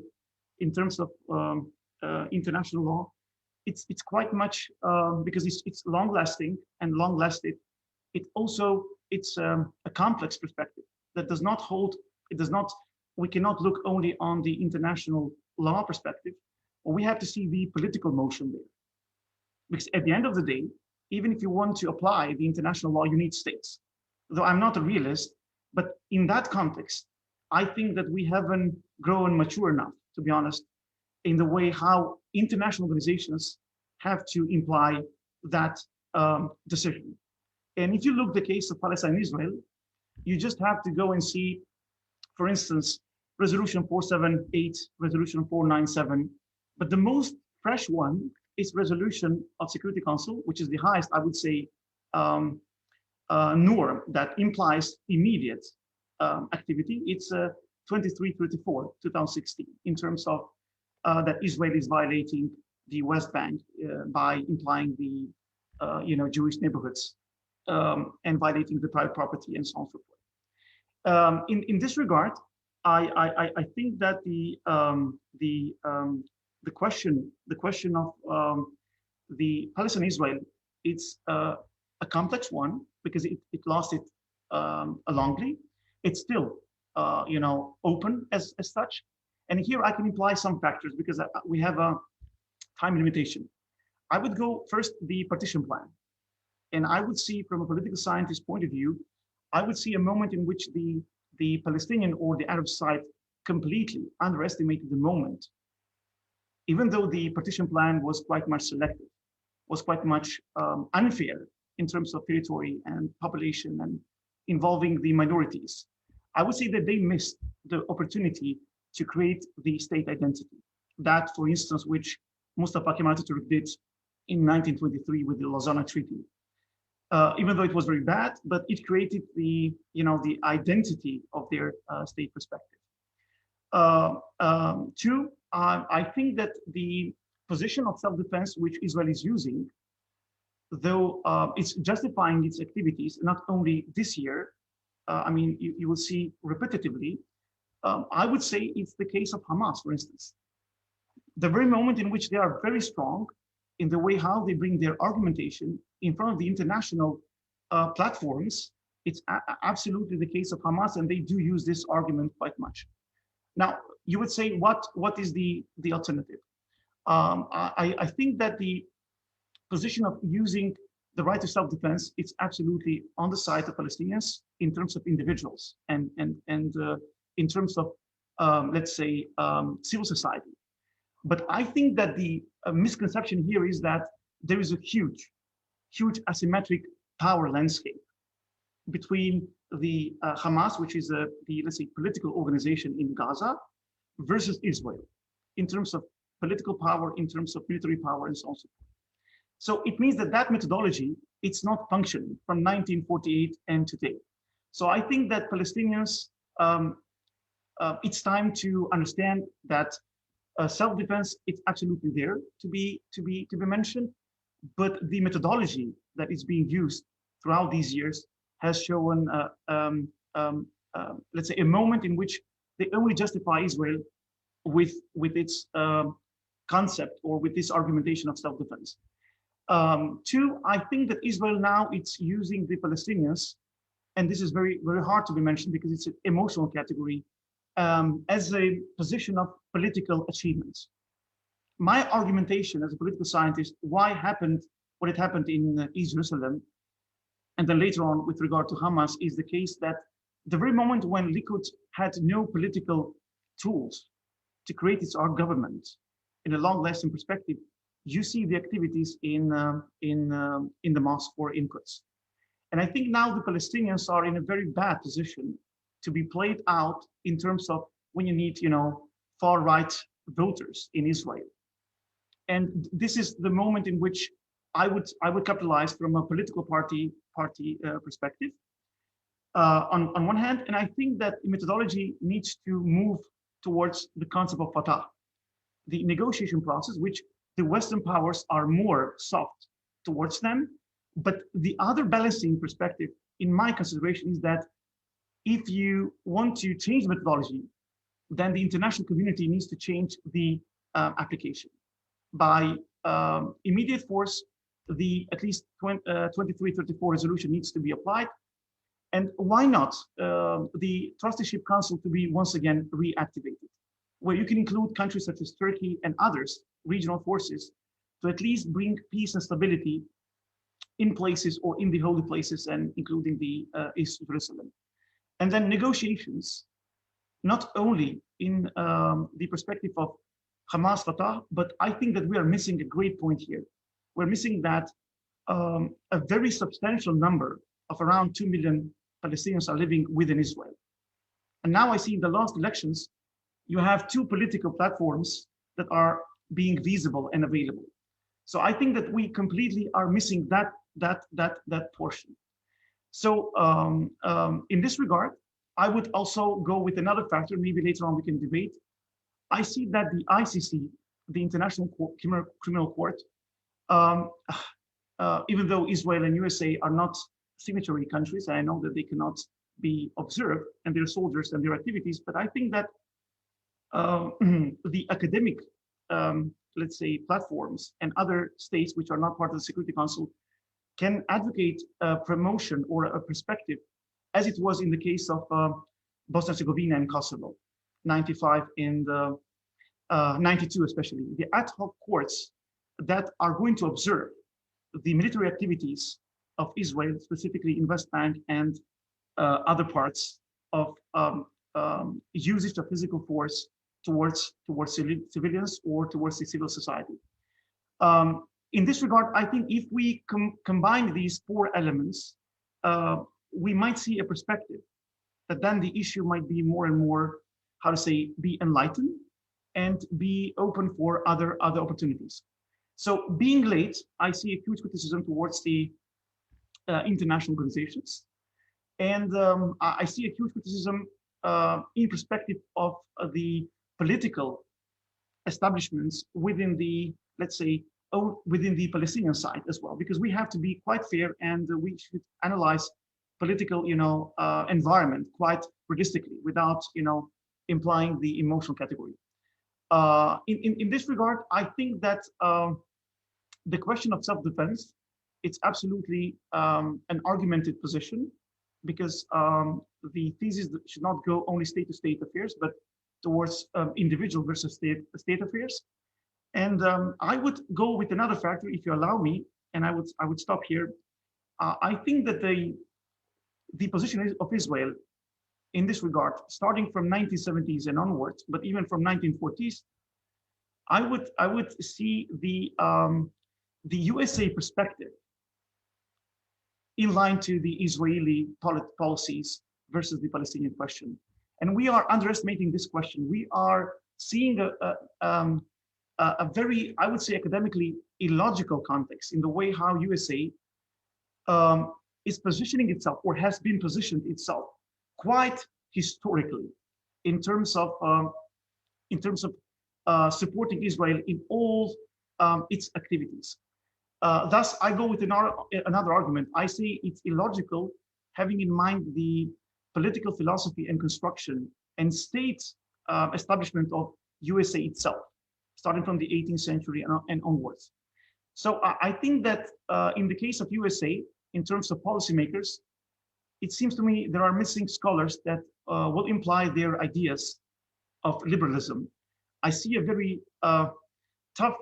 in terms of international law, it's quite much because it's long lasting and long lasted. It's a complex perspective that does not hold. We cannot look only on the international law perspective, or we have to see the political motion there. Because at the end of the day, even if you want to apply the international law, you need states. Though I'm not a realist, but in that context, I think that we haven't grown mature enough, to be honest, in the way how international organizations have to imply that decision. And if you look the case of Palestine and Israel, you just have to go and see, for instance, Resolution 478, Resolution 497, but the most fresh one is Resolution of Security Council, which is the highest, I would say, norm that implies immediate activity. It's 2334, 2016, in terms of that Israel is violating the West Bank by implying the Jewish neighborhoods and violating the private property and so on and so forth. In this regard, I think that the question of the Palestine Israel, it's a complex one because it lasted longly. It's still open as such. And here I can imply some factors because we have a time limitation. I would go first the partition plan. And I would see from a political scientist point of view, I would see a moment in which the Palestinian or the Arab side completely underestimated the moment. Even though the partition plan was quite much selective, was quite much unfair in terms of territory and population and involving the minorities, I would say that they missed the opportunity to create the state identity. That, for instance, which Mustafa Kemal Atatürk did in 1923 with the Lausanne Treaty. Even though it was very bad, but it created the identity of their state perspective. Two, I think that the position of self-defense which Israel is using, though it's justifying its activities, not only this year, you will see repetitively, I would say it's the case of Hamas, for instance. The very moment in which they are very strong in the way how they bring their argumentation in front of the international platforms, it's absolutely the case of Hamas, and they do use this argument quite much. Now, you would say, what is the alternative? I think that the position of using the right to self-defense, it's absolutely on the side of Palestinians in terms of individuals and in terms of, let's say, civil society. But I think that the misconception here is that there is a huge asymmetric power landscape between the Hamas, which is the, let's say, political organization in Gaza, versus Israel, in terms of political power, in terms of military power, and so on. So it means that methodology, it's not functioning from 1948 and today. So I think that Palestinians, it's time to understand that self-defense, it's absolutely there to be mentioned, but the methodology that is being used throughout these years has shown, let's say, a moment in which they only justify Israel with its concept or with this argumentation of self-defense. Two, I think that Israel now it's using the Palestinians, and this is very, very hard to be mentioned because it's an emotional category, as a position of political achievements. My argumentation as a political scientist, what happened in East Jerusalem, and then later on with regard to Hamas, is the case that the very moment when Likud had no political tools to create its own government in a long-lasting perspective, you see the activities in the mosque or in Quds. And I think now the Palestinians are in a very bad position to be played out in terms of when you need, far-right voters in Israel. And this is the moment in which I would capitalize from a political party perspective on one hand, and I think that methodology needs to move towards the concept of Fatah, the negotiation process, which the Western powers are more soft towards them. But the other balancing perspective, in my consideration, is that if you want to change methodology, then the international community needs to change the application. By immediate force, the at least 2334 resolution needs to be applied. And why not the Trusteeship Council to be once again reactivated, where you can include countries such as Turkey and others, regional forces, to at least bring peace and stability in places or in the holy places, and including the East Jerusalem. And then negotiations, not only in the perspective of Hamas, Fatah, but I think that we are missing a great point here. We're missing that a very substantial number of around 2 million Palestinians are living within Israel. And now I see in the last elections, you have two political platforms that are being visible and available. So I think that we completely are missing that portion. So in this regard, I would also go with another factor, maybe later on we can debate. I see that the ICC, the International Criminal Court, even though Israel and USA are not signatory countries, and I know that they cannot be observed and their soldiers and their activities, but I think that the academic, let's say, platforms and other states which are not part of the Security Council can advocate a promotion or a perspective, as it was in the case of Bosnia and Herzegovina and Kosovo, 95 and 92 especially, the ad hoc courts that are going to observe the military activities of Israel, specifically in West Bank and other parts of usage of physical force towards civilians or towards the civil society. In this regard, I think if we combine these four elements, we might see a perspective that then the issue might be more and more, how to say, be enlightened and be open for other opportunities. So being late, I see a huge criticism towards the international organizations. And I see a huge criticism in perspective of the political establishments within the, let's say, within the Palestinian side as well, because we have to be quite fair and we should analyze political, environment quite realistically without, implying the emotional category. In this regard, I think that the question of self-defense, it's absolutely an argumented position, because the thesis should not go only state-to-state affairs, but towards individual versus state affairs. And I would go with another factor, if you allow me, and I would stop here. I think that the position of Israel in this regard, starting from 1970s and onwards, but even from 1940s, I would see the USA perspective in line to the Israeli policies versus the Palestinian question. And we are underestimating this question. We are seeing a very, I would say, academically illogical context in the way how USA is positioning itself, or has been positioned itself, quite historically, in terms of supporting Israel in all its activities. Thus, I go with another argument. I say it's illogical, having in mind the political philosophy and construction and state establishment of USA itself, starting from the 18th century and onwards. So I think that in the case of USA, in terms of policymakers, it seems to me there are missing scholars that will imply their ideas of liberalism. I see a very tough,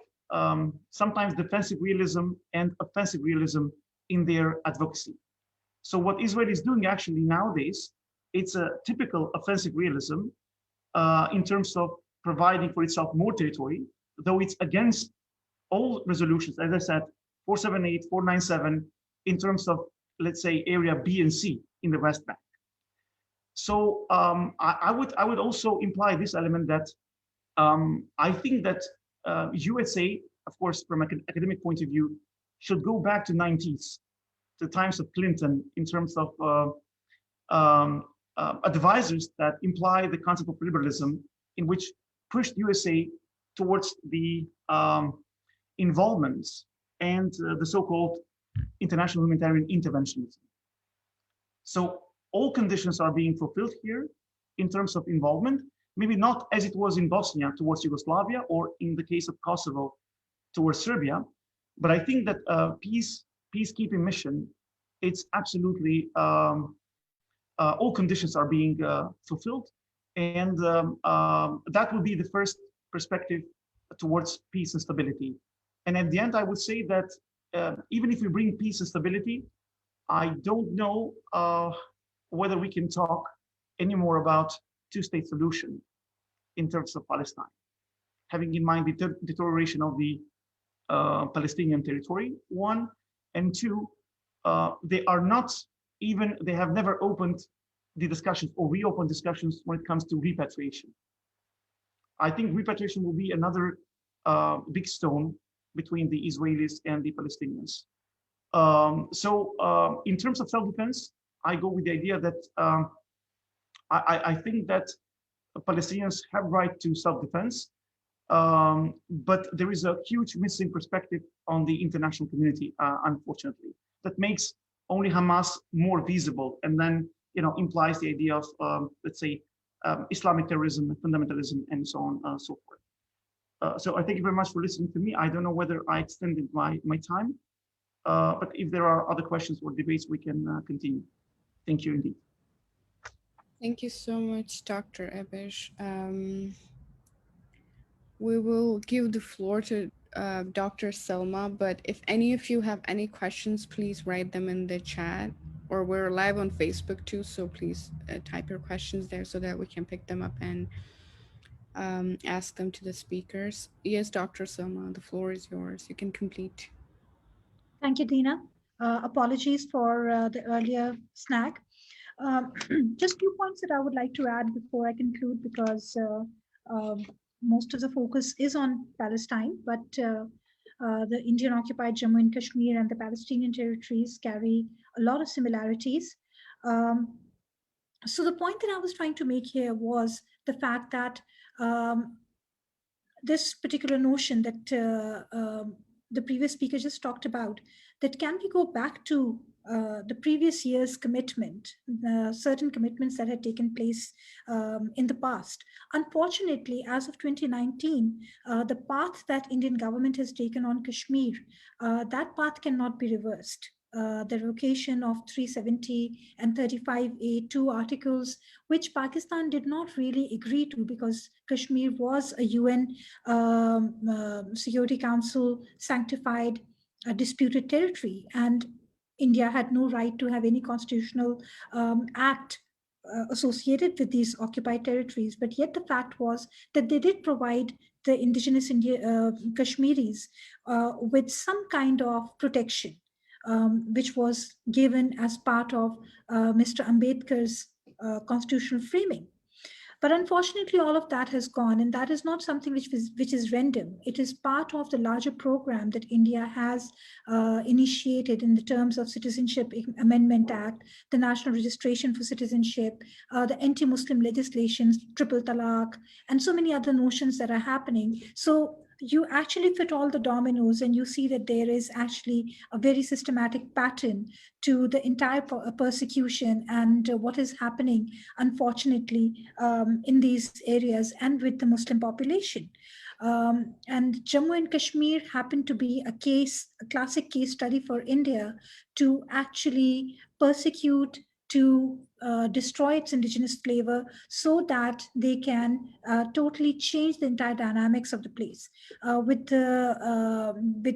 sometimes defensive realism and offensive realism in their advocacy. So what Israel is doing actually nowadays, it's a typical offensive realism in terms of providing for itself more territory, though it's against all resolutions, as I said, 478, 497, in terms of, let's say, area B and C in the West Bank. So I would also imply this element that I think that USA, of course, from an academic point of view, should go back to 90s, the times of Clinton, in terms of advisors that imply the concept of liberalism, in which pushed USA towards the involvements and the so-called international humanitarian interventionism. So all conditions are being fulfilled here in terms of involvement, maybe not as it was in Bosnia towards Yugoslavia, or in the case of Kosovo towards Serbia, but I think that peacekeeping mission, it's absolutely, all conditions are being fulfilled, and that will be the first perspective towards peace and stability. And at the end, I would say that even if we bring peace and stability, I don't know whether we can talk anymore about two-state solution in terms of Palestine, having in mind the deterioration of the Palestinian territory, one, and two, they are not even, they have never opened the discussions or reopened discussions when it comes to repatriation. I think repatriation will be another big stone between the Israelis and the Palestinians. So in terms of self-defense, I go with the idea that I think that Palestinians have right to self-defense, but there is a huge missing perspective on the international community, unfortunately, that makes only Hamas more visible, and then implies the idea of let's say Islamic terrorism, fundamentalism, and so on and so forth. So I thank you very much for listening to me. I don't know whether I extended my time, but if there are other questions or debates, we can continue. Thank you indeed. Thank you so much, Dr. Ebish. We will give the floor to Dr. Selma, but if any of you have any questions, please write them in the chat, or we're live on Facebook too, so please type your questions there so that we can pick them up and ask them to the speakers. Yes, Dr. Selma, the floor is yours. You can complete. Thank you, Dina. Apologies for the earlier snag. Just 2 points that I would like to add before I conclude, because most of the focus is on Palestine, but the Indian occupied Jammu and Kashmir and the Palestinian territories carry a lot of similarities. So the point that I was trying to make here was the fact that this particular notion that the previous speaker just talked about, that can we go back to the previous year's commitment, certain commitments that had taken place in the past. Unfortunately, as of 2019, the path that Indian government has taken on Kashmir, that path cannot be reversed. The revocation of 370 and 35A, 2 articles, which Pakistan did not really agree to, because Kashmir was a UN Security Council sanctified disputed territory, and India had no right to have any constitutional act associated with these occupied territories. But yet the fact was that they did provide the indigenous Kashmiris with some kind of protection, which was given as part of Mr. Ambedkar's constitutional framing. But unfortunately, all of that has gone, and that is not something which is random. It is part of the larger program that India has initiated in the terms of Citizenship Amendment Act, the National Registration for Citizenship, the anti-Muslim legislations, triple talaq, and so many other notions that are happening. So you actually fit all the dominoes, and you see that there is actually a very systematic pattern to the entire persecution and what is happening, unfortunately, in these areas and with the Muslim population. And Jammu and Kashmir happened to be a classic case study for India to actually persecute, to destroy its indigenous flavor, so that they can totally change the entire dynamics of the place. With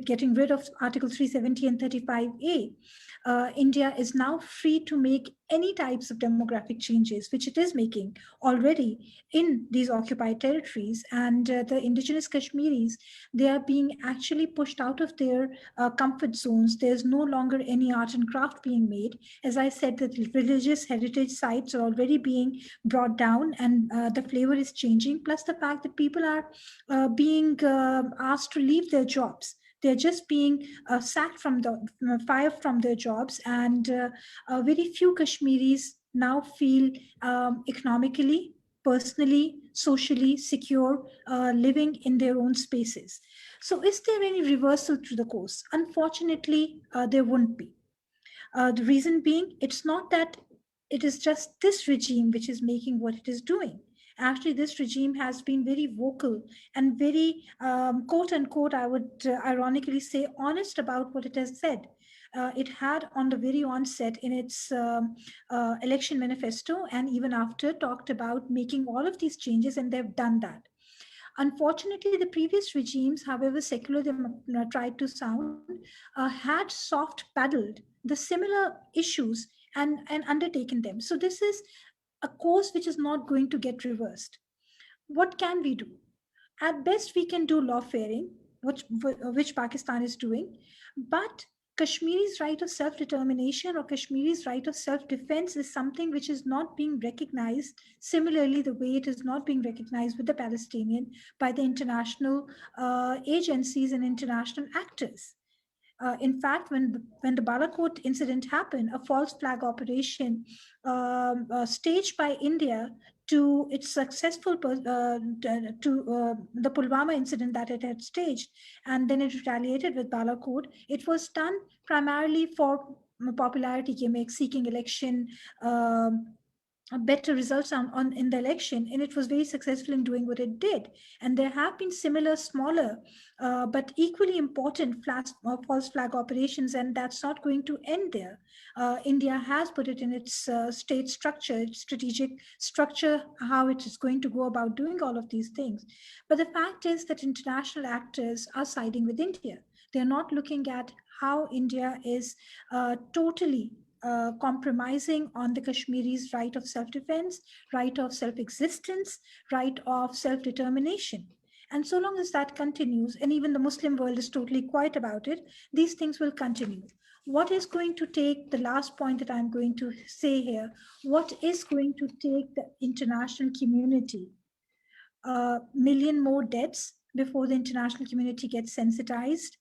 getting rid of Article 370 and 35A, India is now free to make any types of demographic changes, which it is making already in these occupied territories. And the indigenous Kashmiris, they are being actually pushed out of their comfort zones. There's no longer any art and craft being made. As I said, the religious heritage sites are already being brought down, and the flavor is changing. Plus the fact that people are being asked to leave their jobs. They're just being sacked from fired from their jobs, and very few Kashmiris now feel economically, personally, socially secure, living in their own spaces. So, is there any reversal to the course? Unfortunately, there won't be. The reason being, it's not that it is just this regime which is making what it is doing. Actually, this regime has been very vocal and very, quote unquote, I would ironically say, honest about what it has said. It had on the very onset in its election manifesto, and even after, talked about making all of these changes, and they've done that. Unfortunately, the previous regimes, however secular they tried to sound, had soft paddled the similar issues and undertaken them. So this is a course which is not going to get reversed. What can we do? At best, we can do lawfaring, which Pakistan is doing, but Kashmiri's right of self determination or Kashmiri's right of self defense is something which is not being recognized similarly the way it is not being recognized with the Palestinian by the international agencies and international actors. In fact, when the Balakot incident happened, a false flag operation staged by India to its successful the Pulwama incident that it had staged, and then it retaliated with Balakot. It was done primarily for popularity gimmick, seeking election. Better results in the election, and it was very successful in doing what it did. And there have been similar smaller but equally important false flag operations, and that's not going to end there. India has put it in its state structure, its strategic structure, how it is going to go about doing all of these things. But the fact is that international actors are siding with India. They're not looking at how India is totally compromising on the Kashmiris' right of self-defense, right of self-existence, right of self-determination. And so long as that continues, and even the Muslim world is totally quiet about it, these things will continue. What is going to take, the last point that I'm going to say here, what is going to take the international community a million more deaths before the international community gets sensitized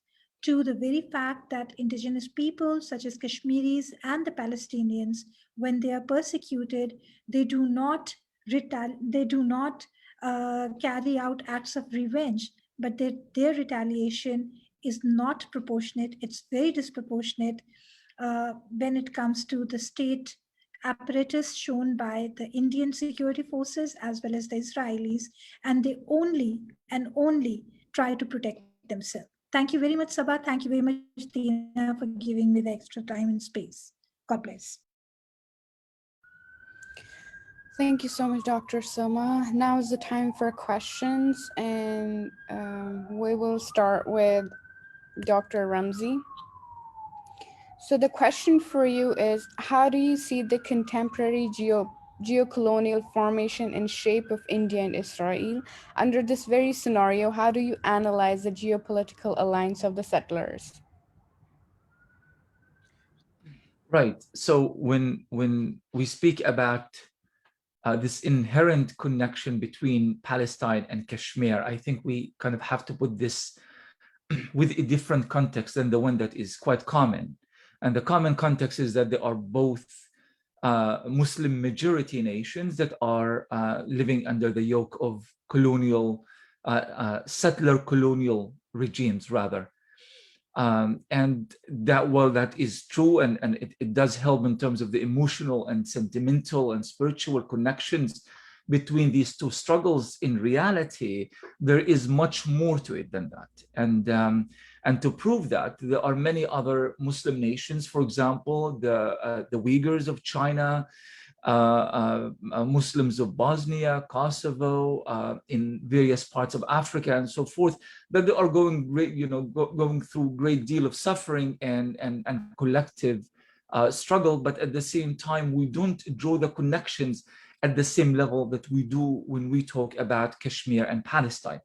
to the very fact that indigenous people such as Kashmiris and the Palestinians, when they are persecuted, they do not carry out acts of revenge, but their retaliation is not proportionate. It's very disproportionate when it comes to the state apparatus shown by the Indian security forces as well as the Israelis, and they only and only try to protect themselves. Thank you very much, Sabah. Thank you very much, Tina, for giving me the extra time and space. God bless. Thank you so much, Dr. Soma. Now is the time for questions, and we will start with Dr. Ramzi. So the question for you is, how do you see the contemporary geocolonial formation and shape of India and Israel? Under this very scenario, how do you analyze the geopolitical alliance of the settlers? Right. So when we speak about this inherent connection between Palestine and Kashmir, I think we kind of have to put this with a different context than the one that is quite common. And the common context is that they are both Muslim majority nations that are living under the yoke of colonial, settler colonial regimes, rather. And that, while that is true, and it does help in terms of the emotional and sentimental and spiritual connections between these two struggles, in reality, there is much more to it than that. And to prove that, there are many other Muslim nations, for example, the Uyghurs of China, Muslims of Bosnia, Kosovo, in various parts of Africa, and so forth, that they are going through a great deal of suffering and collective struggle, but at the same time, we don't draw the connections at the same level that we do when we talk about Kashmir and Palestine.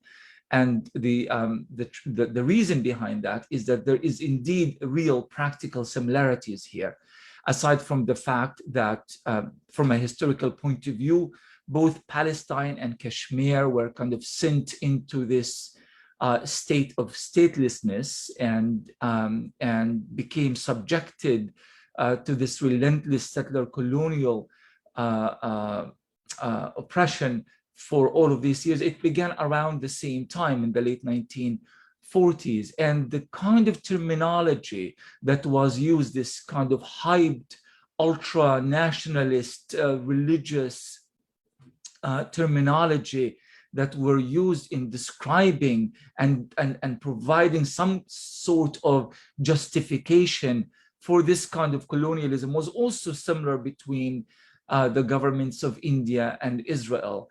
And the reason behind that is that there is indeed real practical similarities here, aside from the fact that from a historical point of view, both Palestine and Kashmir were kind of sent into this state of statelessness and became subjected to this relentless settler colonial oppression for all of these years. It began around the same time in the late 1940s. And the kind of terminology that was used, this kind of hyped, ultra-nationalist, religious terminology that were used in describing and providing some sort of justification for this kind of colonialism was also similar between the governments of India and Israel.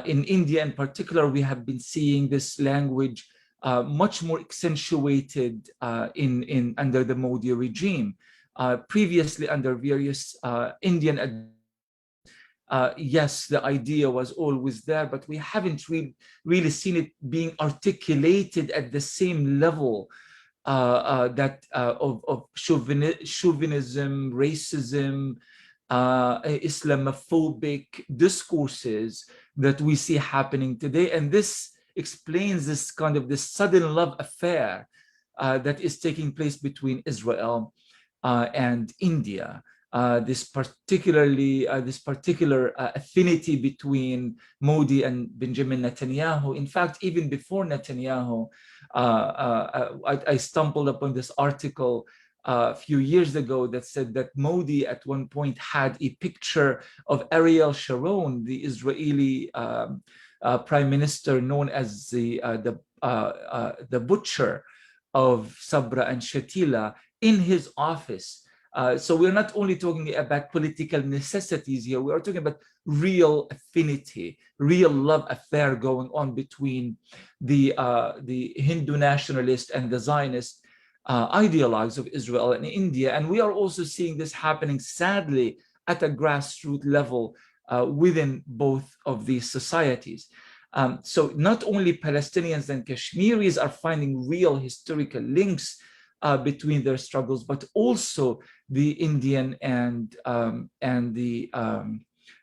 In India in particular, we have been seeing this language much more accentuated under the Modi regime. Previously, under various Indian yes, the idea was always there, but we haven't really seen it being articulated at the same level of chauvinism, racism, Islamophobic discourses that we see happening today. And this explains this kind of this sudden love affair that is taking place between Israel and India. This particular affinity between Modi and Benjamin Netanyahu. In fact, even before Netanyahu, I stumbled upon this article a few years ago that said that Modi at one point had a picture of Ariel Sharon, the Israeli prime minister, known as the butcher of Sabra and Shatila, in his office. So we're not only talking about political necessities here, we are talking about real affinity, real love affair going on between the Hindu nationalist and the Zionist ideologues of Israel and India. And we are also seeing this happening, sadly, at a grassroots level within both of these societies. So not only Palestinians and Kashmiris are finding real historical links between their struggles, but also the Indian and the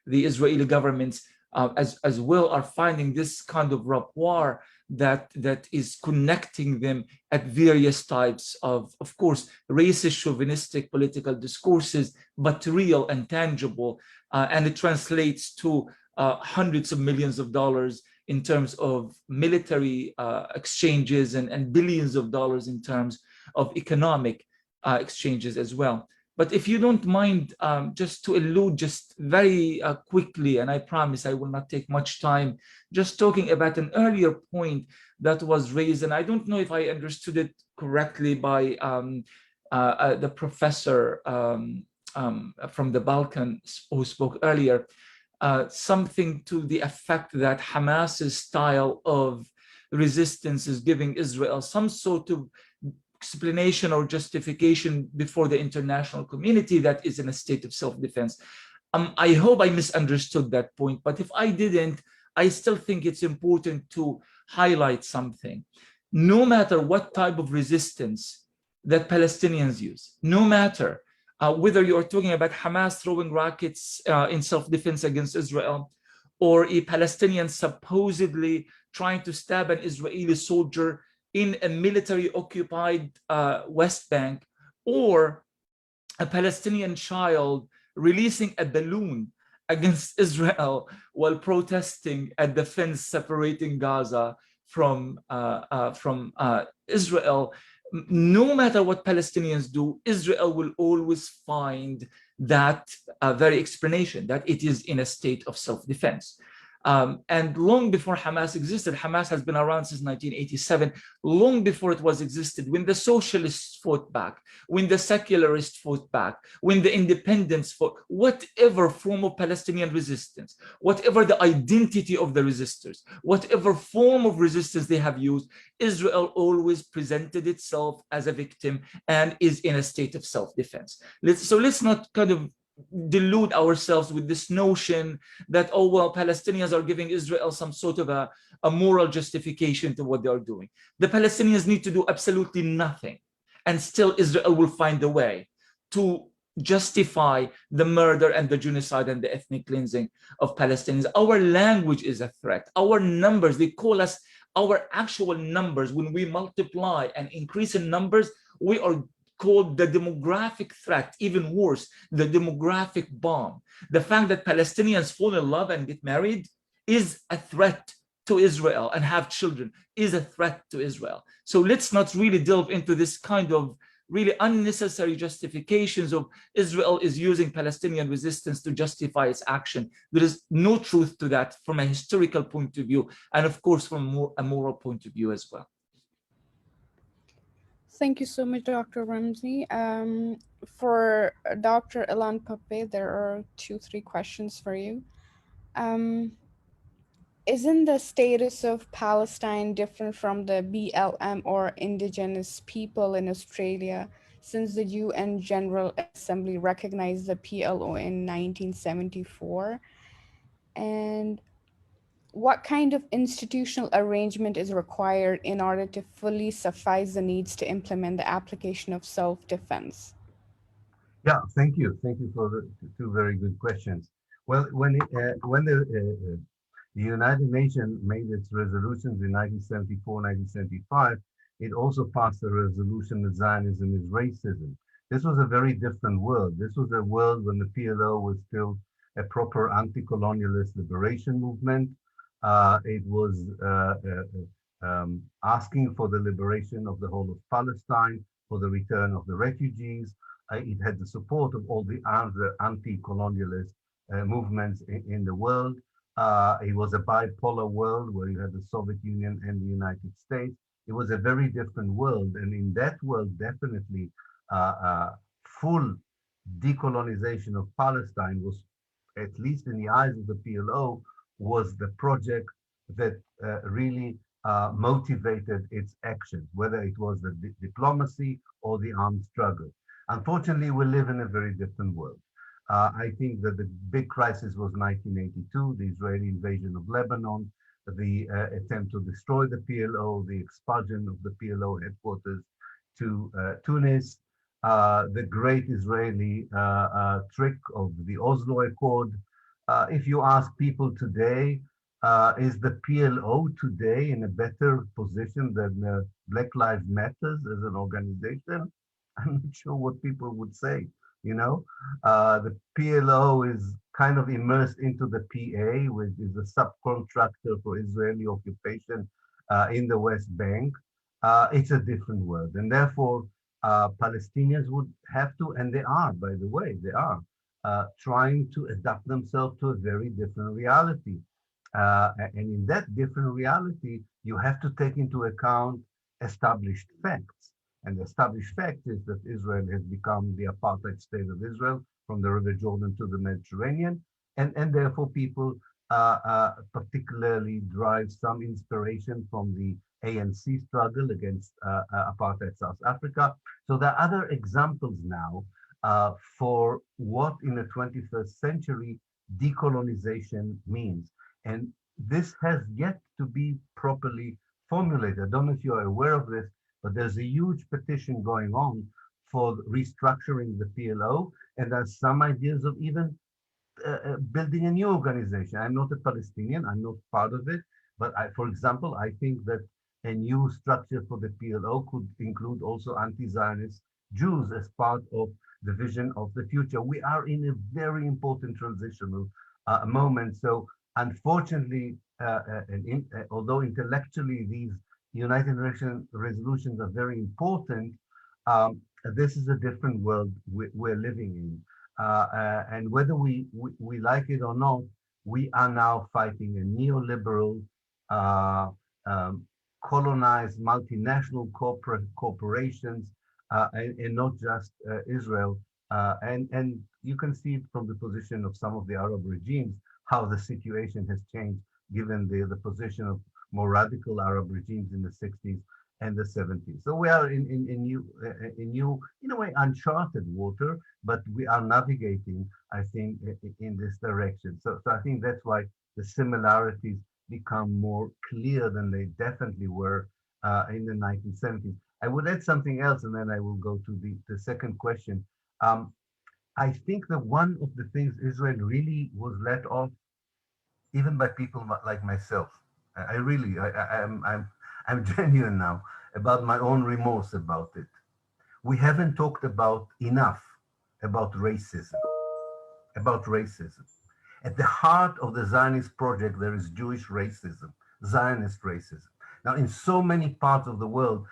Israeli governments as well are finding this kind of rapport that is connecting them at various types of course, racist, chauvinistic political discourses, but real and tangible, and it translates to hundreds of millions of dollars in terms of military exchanges and billions of dollars in terms of economic exchanges as well. But if you don't mind, just to allude just very quickly, and I promise I will not take much time, just talking about an earlier point that was raised, and I don't know if I understood it correctly by the professor from the Balkans who spoke earlier, something to the effect that Hamas's style of resistance is giving Israel some sort of explanation or justification before the international community that is in a state of self-defense. I hope I misunderstood that point, but if I didn't, I still think it's important to highlight something. No matter what type of resistance that Palestinians use, no matter whether you're talking about Hamas throwing rockets in self-defense against Israel, or a Palestinian supposedly trying to stab an Israeli soldier in a military-occupied West Bank, or a Palestinian child releasing a balloon against Israel while protesting at the fence separating Gaza from Israel. No matter what Palestinians do, Israel will always find that very explanation, that it is in a state of self-defense. And long before Hamas existed, Hamas has been around since 1987, long before it was existed, when the socialists fought back, when the secularists fought back, when the independents fought, whatever form of Palestinian resistance, whatever the identity of the resistors, whatever form of resistance they have used, Israel always presented itself as a victim and is in a state of self-defense. So let's not kind of delude ourselves with this notion that, oh, well, Palestinians are giving Israel some sort of a moral justification to what they are doing. The Palestinians need to do absolutely nothing, and still Israel will find a way to justify the murder and the genocide and the ethnic cleansing of Palestinians. Our language is a threat. Our numbers, they call us, our actual numbers, when we multiply and increase in numbers, we are called the demographic threat. Even worse, the demographic bomb. The fact that Palestinians fall in love and get married is a threat to Israel, and have children is a threat to Israel. So let's not really delve into this kind of really unnecessary justifications of Israel is using Palestinian resistance to justify its action. There is no truth to that from a historical point of view, and of course from a moral point of view as well. Thank you so much, Dr. Ramsey. For Dr. Ilan Pape, there are 3 questions for you. Isn't the status of Palestine different from the BLM or indigenous people in Australia, since the UN General Assembly recognized the PLO in 1974? And what kind of institutional arrangement is required in order to fully suffice the needs to implement the application of self-defense? Yeah, thank you. Thank you for the 2 very good questions. Well, when the United Nations made its resolutions in 1974, 1975, it also passed a resolution that Zionism is racism. This was a very different world. This was a world when the PLO was still a proper anti-colonialist liberation movement. It was asking for the liberation of the whole of Palestine, for the return of the refugees. It had the support of all the other anti-colonialist movements in the world. It was a bipolar world where you had the Soviet Union and the United States. It was a very different world. And in that world, definitely full decolonization of Palestine was, at least in the eyes of the PLO, was the project that really motivated its action, whether it was the diplomacy or the armed struggle. Unfortunately, we live in a very different world. I think that the big crisis was 1982, the Israeli invasion of Lebanon, the attempt to destroy the PLO, the expulsion of the PLO headquarters to Tunis, the great Israeli trick of the Oslo Accord. If you ask people today, is the PLO today in a better position than Black Lives Matters as an organization? I'm not sure what people would say. You know, the PLO is kind of immersed into the PA, which is a subcontractor for Israeli occupation in the West Bank. It's a different world, and therefore Palestinians would have to, and they are, by the way, they are trying to adapt themselves to a very different reality. And in that different reality, you have to take into account established facts. And the established fact is that Israel has become the apartheid state of Israel from the River Jordan to the Mediterranean. And therefore, people particularly derive some inspiration from the ANC struggle against apartheid South Africa. So there are other examples now for what in the 21st century decolonization means. And this has yet to be properly formulated. I don't know if you're aware of this, but there's a huge petition going on for restructuring the PLO, and there's some ideas of even building a new organization. I'm not a Palestinian, I'm not part of it, but for example, I think that a new structure for the PLO could include also anti-Zionist Jews as part of the vision of the future. We are in a very important transitional moment. So unfortunately, although intellectually these United Nations resolutions are very important, this is a different world we're living in. And whether we like it or not, we are now fighting a neoliberal, uh, um, colonized multinational corporations, and not just Israel. And you can see it from the position of some of the Arab regimes, how the situation has changed given the position of more radical Arab regimes in the 60s and the 70s. So we are in a way, uncharted water, but we are navigating, I think, in this direction. So I think that's why the similarities become more clear than they definitely were in the 1970s. I would add something else, and then I will go to the second question. Um, I think that one of the things Israel really was let off, even by people like myself. I really, I'm genuine now about my own remorse about it. We haven't talked about enough about racism, about racism. At the heart of the Zionist project, there is Jewish racism, Zionist racism. Now, in so many parts of the world,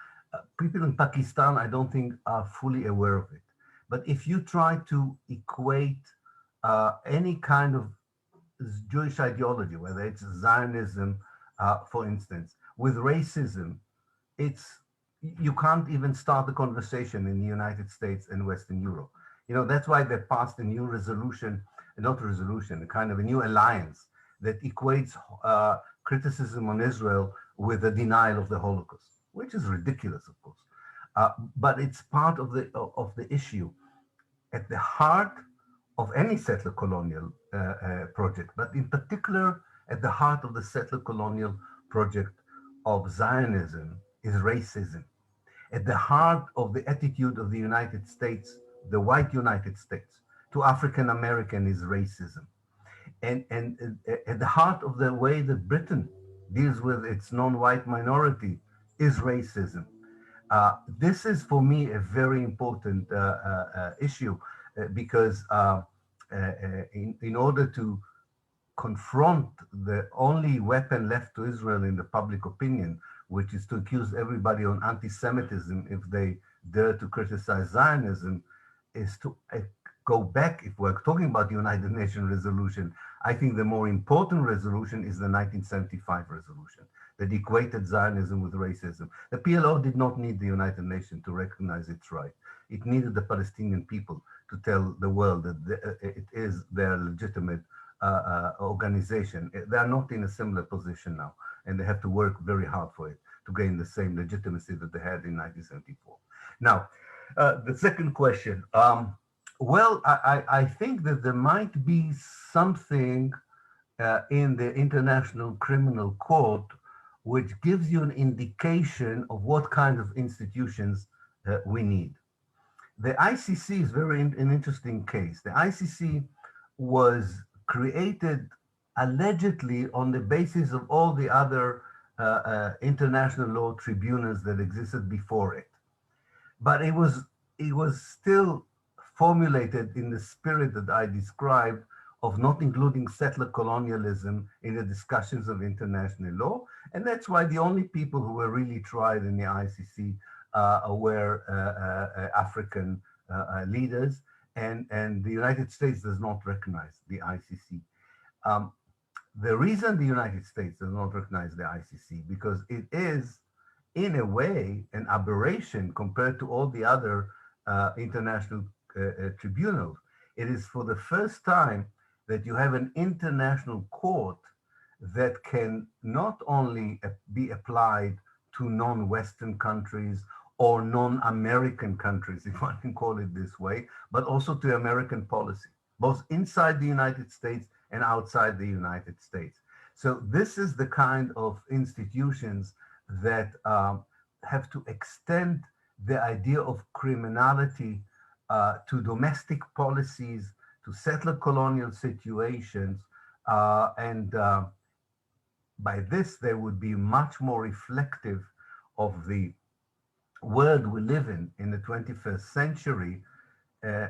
people in Pakistan, I don't think, are fully aware of it. But if you try to equate any kind of Jewish ideology, whether it's Zionism, for instance, with racism, it's you can't even start the conversation in the United States and Western Europe. You know, that's why they passed a new resolution, not resolution, a kind of a new alliance that equates criticism on Israel with the denial of the Holocaust, which is ridiculous, of course. But it's part of the issue at the heart of any settler colonial project, but in particular at the heart of the settler colonial project of Zionism is racism. At the heart of the attitude of the United States, the white United States, to African American is racism. And at the heart of the way that Britain deals with its non-white minority is racism. This is for me a very important issue because in order to confront the only weapon left to Israel in the public opinion, which is to accuse everybody on anti-Semitism if they dare to criticize Zionism, is to go back. If we're talking about the United Nations resolution, I think the more important resolution is the 1975 resolution that equated Zionism with racism. The PLO did not need the United Nations to recognize its right. It needed the Palestinian people to tell the world that it is their legitimate organization. They are not in a similar position now, and they have to work very hard for it to gain the same legitimacy that they had in 1974. Now, the second question. Well, I think that there might be something in the International Criminal Court which gives you an indication of what kind of institutions we need. The ICC is an interesting case. The ICC was created allegedly on the basis of all the other international law tribunals that existed before it. But it was still formulated in the spirit that I described of not including settler colonialism in the discussions of international law. And that's why the only people who were really tried in the ICC were African leaders, and the United States does not recognize the ICC. The reason the United States does not recognize the ICC, because it is, in a way, an aberration compared to all the other international tribunals. It is for the first time that you have an international court that can not only be applied to non-Western countries or non-American countries, if one can call it this way, but also to American policy, both inside the United States and outside the United States. So this is the kind of institutions that have to extend the idea of criminality to domestic policies, to settler colonial situations, and by this they would be much more reflective of the world we live in the 21st century,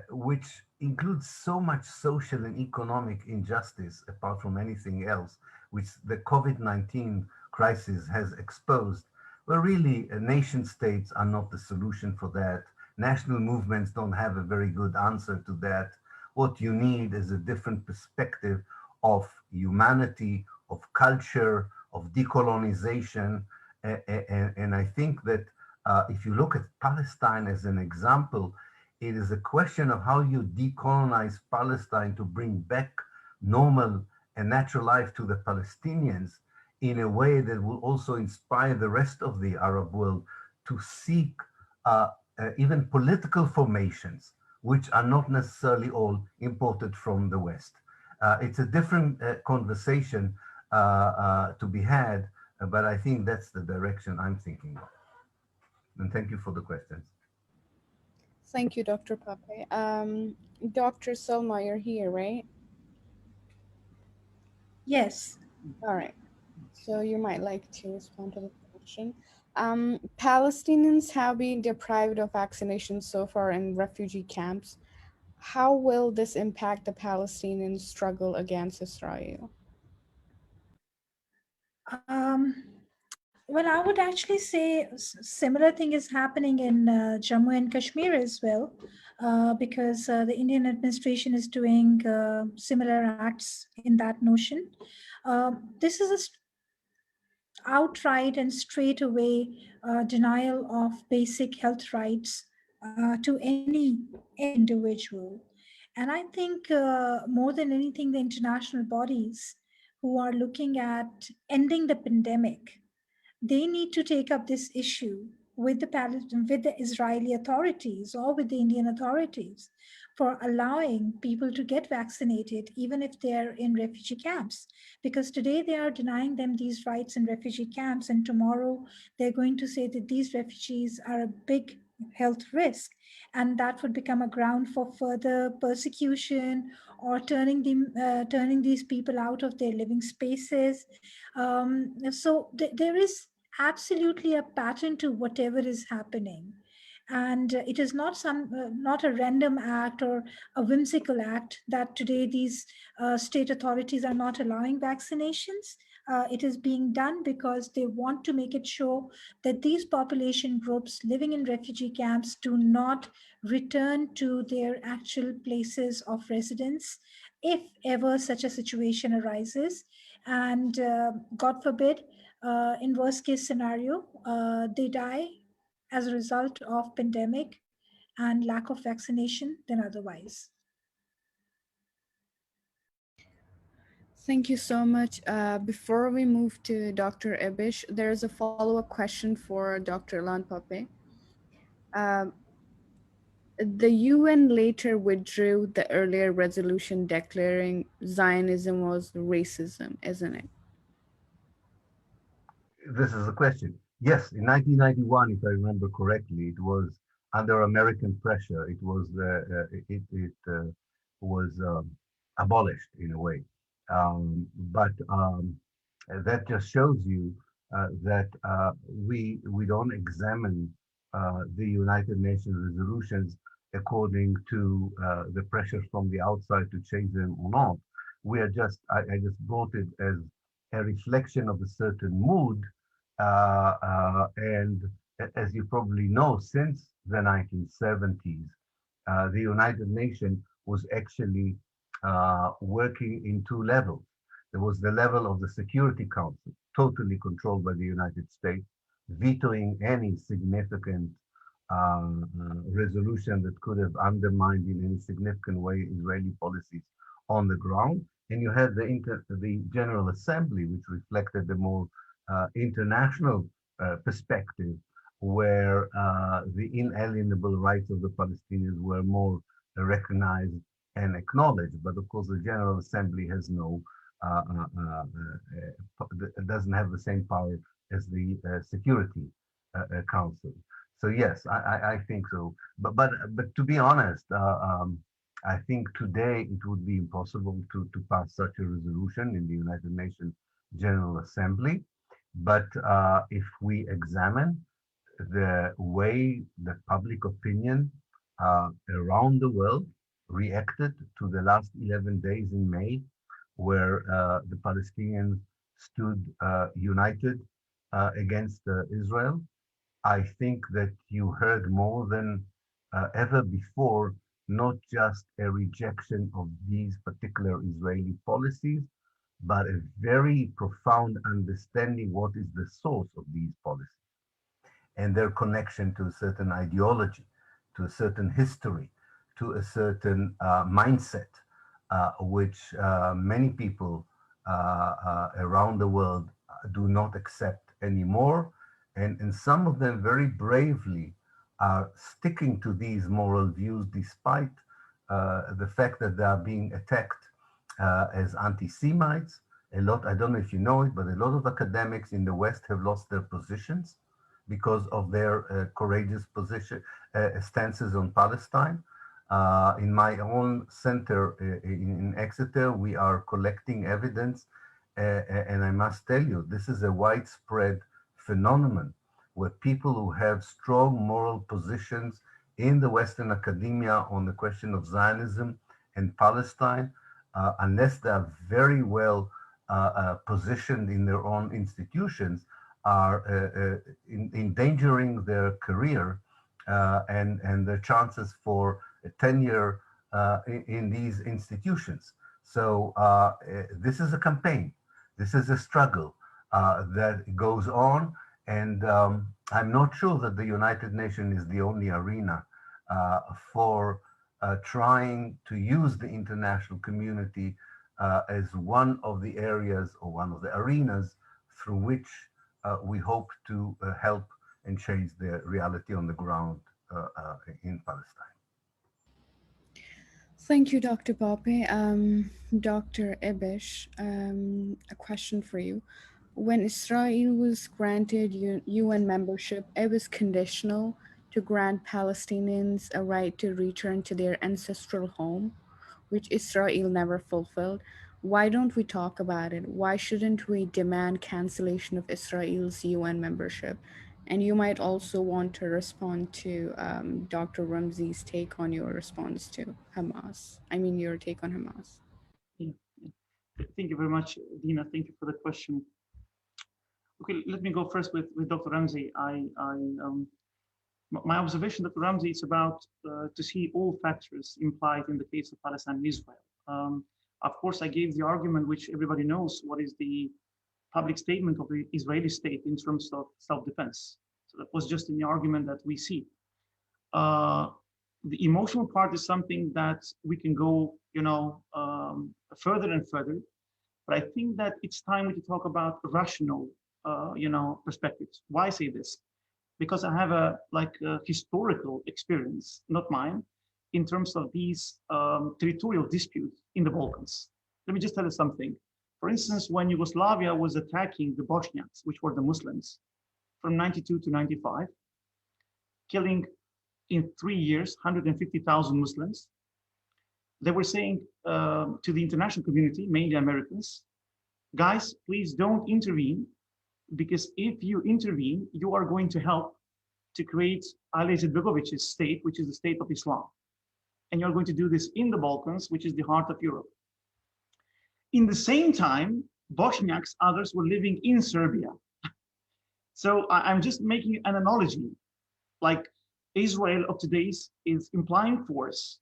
which includes so much social and economic injustice apart from anything else, which the COVID-19 crisis has exposed, where really nation states are not the solution for that. National movements don't have a very good answer to that. What you need is a different perspective of humanity, of culture, of decolonization. And I think that if you look at Palestine as an example, it is a question of how you decolonize Palestine to bring back normal and natural life to the Palestinians in a way that will also inspire the rest of the Arab world to seek even political formations, which are not necessarily all imported from the West. It's a different conversation to be had, but I think that's the direction I'm thinking of. And thank you for the questions. Thank you, Dr. Pape. Dr. Selma, you're here, right? Yes. All right. So you might like to respond to the question. Palestinians have been deprived of vaccination so far in refugee camps. How will this impact the Palestinian struggle against Israel? Well, I would actually say similar thing is happening in Jammu and Kashmir as well, because the Indian administration is doing similar acts in that notion. This is a outright and straight away denial of basic health rights to any individual. And I think more than anything, the international bodies who are looking at ending the pandemic, they need to take up this issue with with the Israeli authorities or with the Indian authorities for allowing people to get vaccinated, even if they're in refugee camps. Because today they are denying them these rights in refugee camps, and tomorrow they're going to say that these refugees are a big health risk, and that would become a ground for further persecution or turning these people out of their living spaces. So there is absolutely a pattern to whatever is happening, and it is not not a random act or a whimsical act that today these state authorities are not allowing vaccinations. It is being done because they want to make it sure that these population groups living in refugee camps do not return to their actual places of residence if ever such a situation arises. And God forbid, in worst case scenario, they die as a result of pandemic and lack of vaccination than otherwise. Thank you so much. Before we move to Dr. Ibish, there's a follow-up question for Dr. Ilan Pape. Um, the UN later withdrew the earlier resolution declaring Zionism was racism, isn't it? This is a question. Yes, in 1991, if I remember correctly, it was under American pressure. It was abolished in a way, but that just shows you that we don't examine the United Nations resolutions according to the pressures from the outside to change them or not. We are just I just brought it as a reflection of a certain mood, and as you probably know, since the 1970s, the United Nations was actually working in two levels. There was the level of the Security Council, totally controlled by the United States, vetoing any significant resolution that could have undermined in any significant way Israeli policies on the ground. And you had the General Assembly, which reflected the more international perspective, where the inalienable rights of the Palestinians were more recognized and acknowledged. But of course, the General Assembly has no doesn't have the same power as the Security Council. So yes, I think so. But to be honest, I think today it would be impossible to pass such a resolution in the United Nations General Assembly. But if we examine the way the public opinion around the world reacted to the last 11 days in May, where the Palestinians stood united against Israel, I think that you heard more than ever before, not just a rejection of these particular Israeli policies, but a very profound understanding what is the source of these policies and their connection to a certain ideology, to a certain history, to a certain mindset, which many people around the world do not accept anymore. And some of them very bravely are sticking to these moral views despite the fact that they are being attacked as anti-Semites. A lot, I don't know if you know it, but a lot of academics in the West have lost their positions because of their courageous position stances on Palestine. In my own center in Exeter, we are collecting evidence, and I must tell you, this is a widespread phenomenon where people who have strong moral positions in the Western academia on the question of Zionism and Palestine, unless they are very well positioned in their own institutions, are endangering their career and their chances for a tenure in these institutions. So this is a campaign. This is a struggle that goes on. And I'm not sure that the United Nations is the only arena for trying to use the international community as one of the areas or one of the arenas through which we hope to help and change the reality on the ground in Palestine. Thank you, Dr. Pape. Dr. Ibish, a question for you. When Israel was granted UN membership, it was conditional to grant Palestinians a right to return to their ancestral home, which Israel never fulfilled. Why don't we talk about it? Why shouldn't we demand cancellation of Israel's UN membership? And you might also want to respond to Dr. Ramzi's take on your response to Hamas. I mean, your take on Hamas. Yeah, yeah. Thank you very much, Dina. Thank you for the question. Okay, let me go first with Dr. Ramzi. My observation, Dr. Ramzi, is about to see all factors implied in the case of Palestine and Israel. Of course, I gave the argument which everybody knows, what is the public statement of the Israeli state in terms of self-defense. So that was just in the argument that we see. The emotional part is something that we can go, further and further. But I think that it's time to talk about rational, perspectives. Why say this? Because I have a historical experience, not mine, in terms of these territorial disputes in the Balkans. Let me just tell you something. For instance, when Yugoslavia was attacking the Bosniaks, which were the Muslims, from 92 to 95, killing in 3 years 150,000 Muslims, they were saying to the international community, mainly Americans, guys, please don't intervene, because if you intervene, you are going to help to create Ali Izetbegovich's state, which is the state of Islam. And you're going to do this in the Balkans, which is the heart of Europe. In the same time, Bosniaks, others were living in Serbia. So I'm just making an analogy, like Israel of today is implying force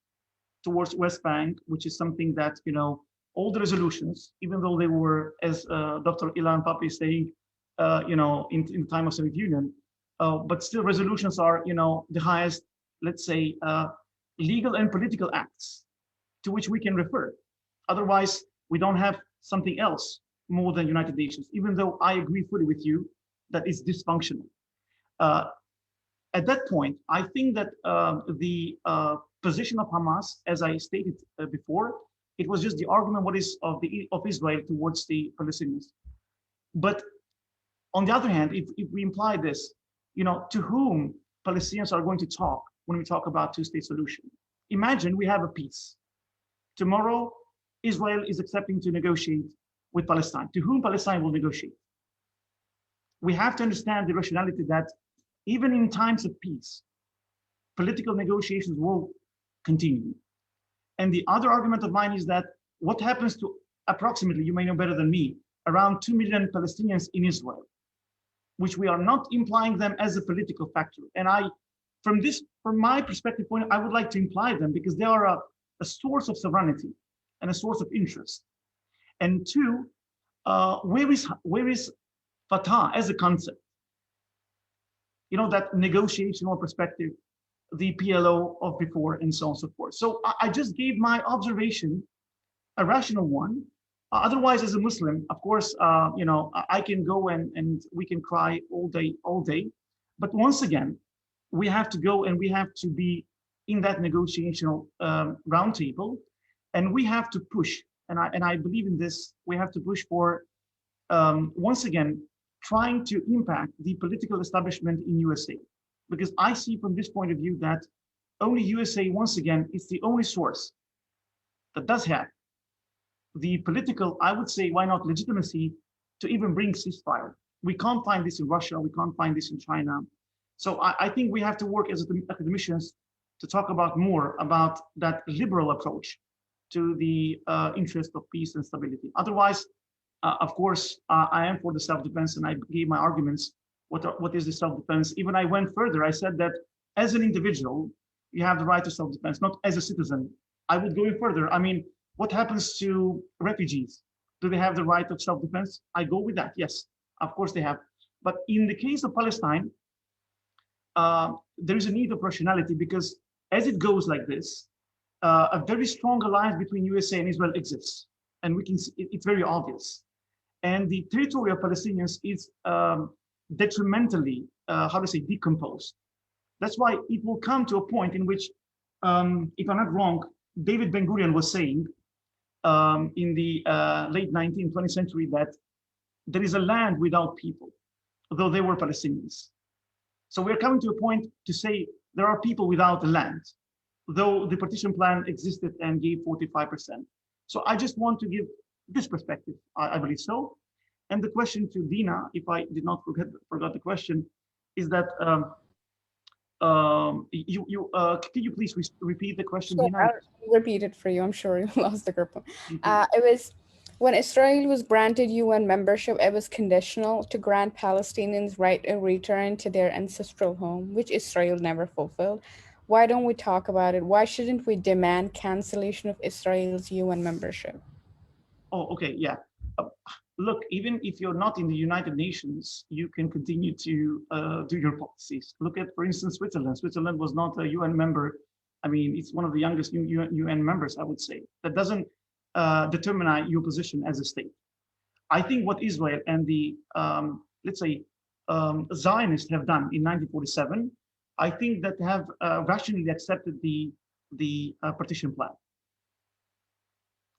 towards West Bank, which is something that, all the resolutions, even though they were, as Dr. Ilan Pape is saying, in the time of Soviet Union, but still resolutions are, the highest, let's say, legal and political acts to which we can refer. Otherwise, we don't have something else more than United Nations, even though I agree fully with you that it's dysfunctional. At that point, I think that the position of Hamas, as I stated before, it was just the argument of Israel towards the Palestinians. But on the other hand, if we imply this, to whom Palestinians are going to talk when we talk about two-state solution? Imagine we have a peace. Tomorrow, Israel is accepting to negotiate with Palestine. To whom Palestine will negotiate? We have to understand the rationality that even in times of peace, political negotiations will continue. And the other argument of mine is that what happens to approximately, you may know better than me, around 2 million Palestinians in Israel, which we are not implying them as a political factor. And from my perspective point, I would like to imply them because they are a source of sovereignty and a source of interest. And two, where is Fatah as a concept? You know, that negotiational perspective, the PLO of before, and so on and so forth. So I just gave my observation, a rational one. Otherwise, as a Muslim, of course, you know, I can go and we can cry all day. But once again, we have to go and we have to be in that negotiational roundtable, and we have to push. And I believe in this. We have to push for once again trying to impact the political establishment in USA, because I see from this point of view that only USA, once again, is the only source that does have the political, I would say, why not legitimacy to even bring ceasefire. We can't find this in Russia. We can't find this in China. So I think we have to work as academicians to talk about more about that liberal approach to the interest of peace and stability. Otherwise, of course, I am for the self-defense, and I gave my arguments. What is the self-defense? Even I went further. I said that as an individual, you have the right to self-defense, not as a citizen. I would go in further. I mean, what happens to refugees? Do they have the right of self-defense? I go with that. Yes, of course they have. But in the case of Palestine, there is a need of rationality, because as it goes like this, a very strong alliance between USA and Israel exists. And we can see it's very obvious. And the territory of Palestinians is detrimentally, how to say, decomposed. That's why it will come to a point in which, if I'm not wrong, David Ben-Gurion was saying in the late 19th, 20th century that there is a land without people, though they were Palestinians. So we're coming to a point to say there are people without the land, though the partition plan existed and gave 45%. So I just want to give this perspective. I believe so. And the question to Dina, if I did not forgot the question, is that can you please repeat the question, Sure, Dina? I'll repeat it for you. I'm sure you lost the grip. It was when Israel was granted UN membership, it was conditional to grant Palestinians right of return to their ancestral home, which Israel never fulfilled. Why don't we talk about it? Why shouldn't we demand cancellation of Israel's UN membership? Oh, okay, yeah. Look, even if you're not in the United Nations, you can continue to do your policies. Look at, for instance, Switzerland. Switzerland was not a UN member. I mean, it's one of the youngest UN members, I would say. That doesn't determine your position as a state. I think what Israel and the, let's say, Zionists have done in 1947, I think that have rationally accepted the partition plan.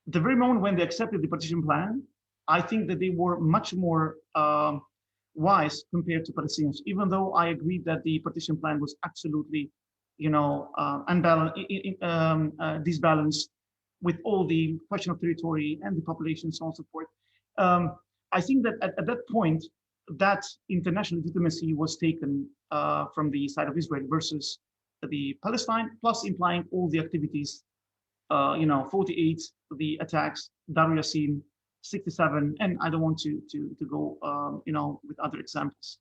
The very moment when they accepted the partition plan, I think that they were much more wise compared to Palestinians, even though I agreed that the partition plan was absolutely, you know, unbalanced, disbalanced with all the question of territory and the population, so on and so forth. I think that at that point, that international legitimacy was taken from the side of Israel versus the Palestine, plus implying all the activities, you know, 48, the attacks, Dar Yassin, 67, and I don't want to go, you know, with other examples.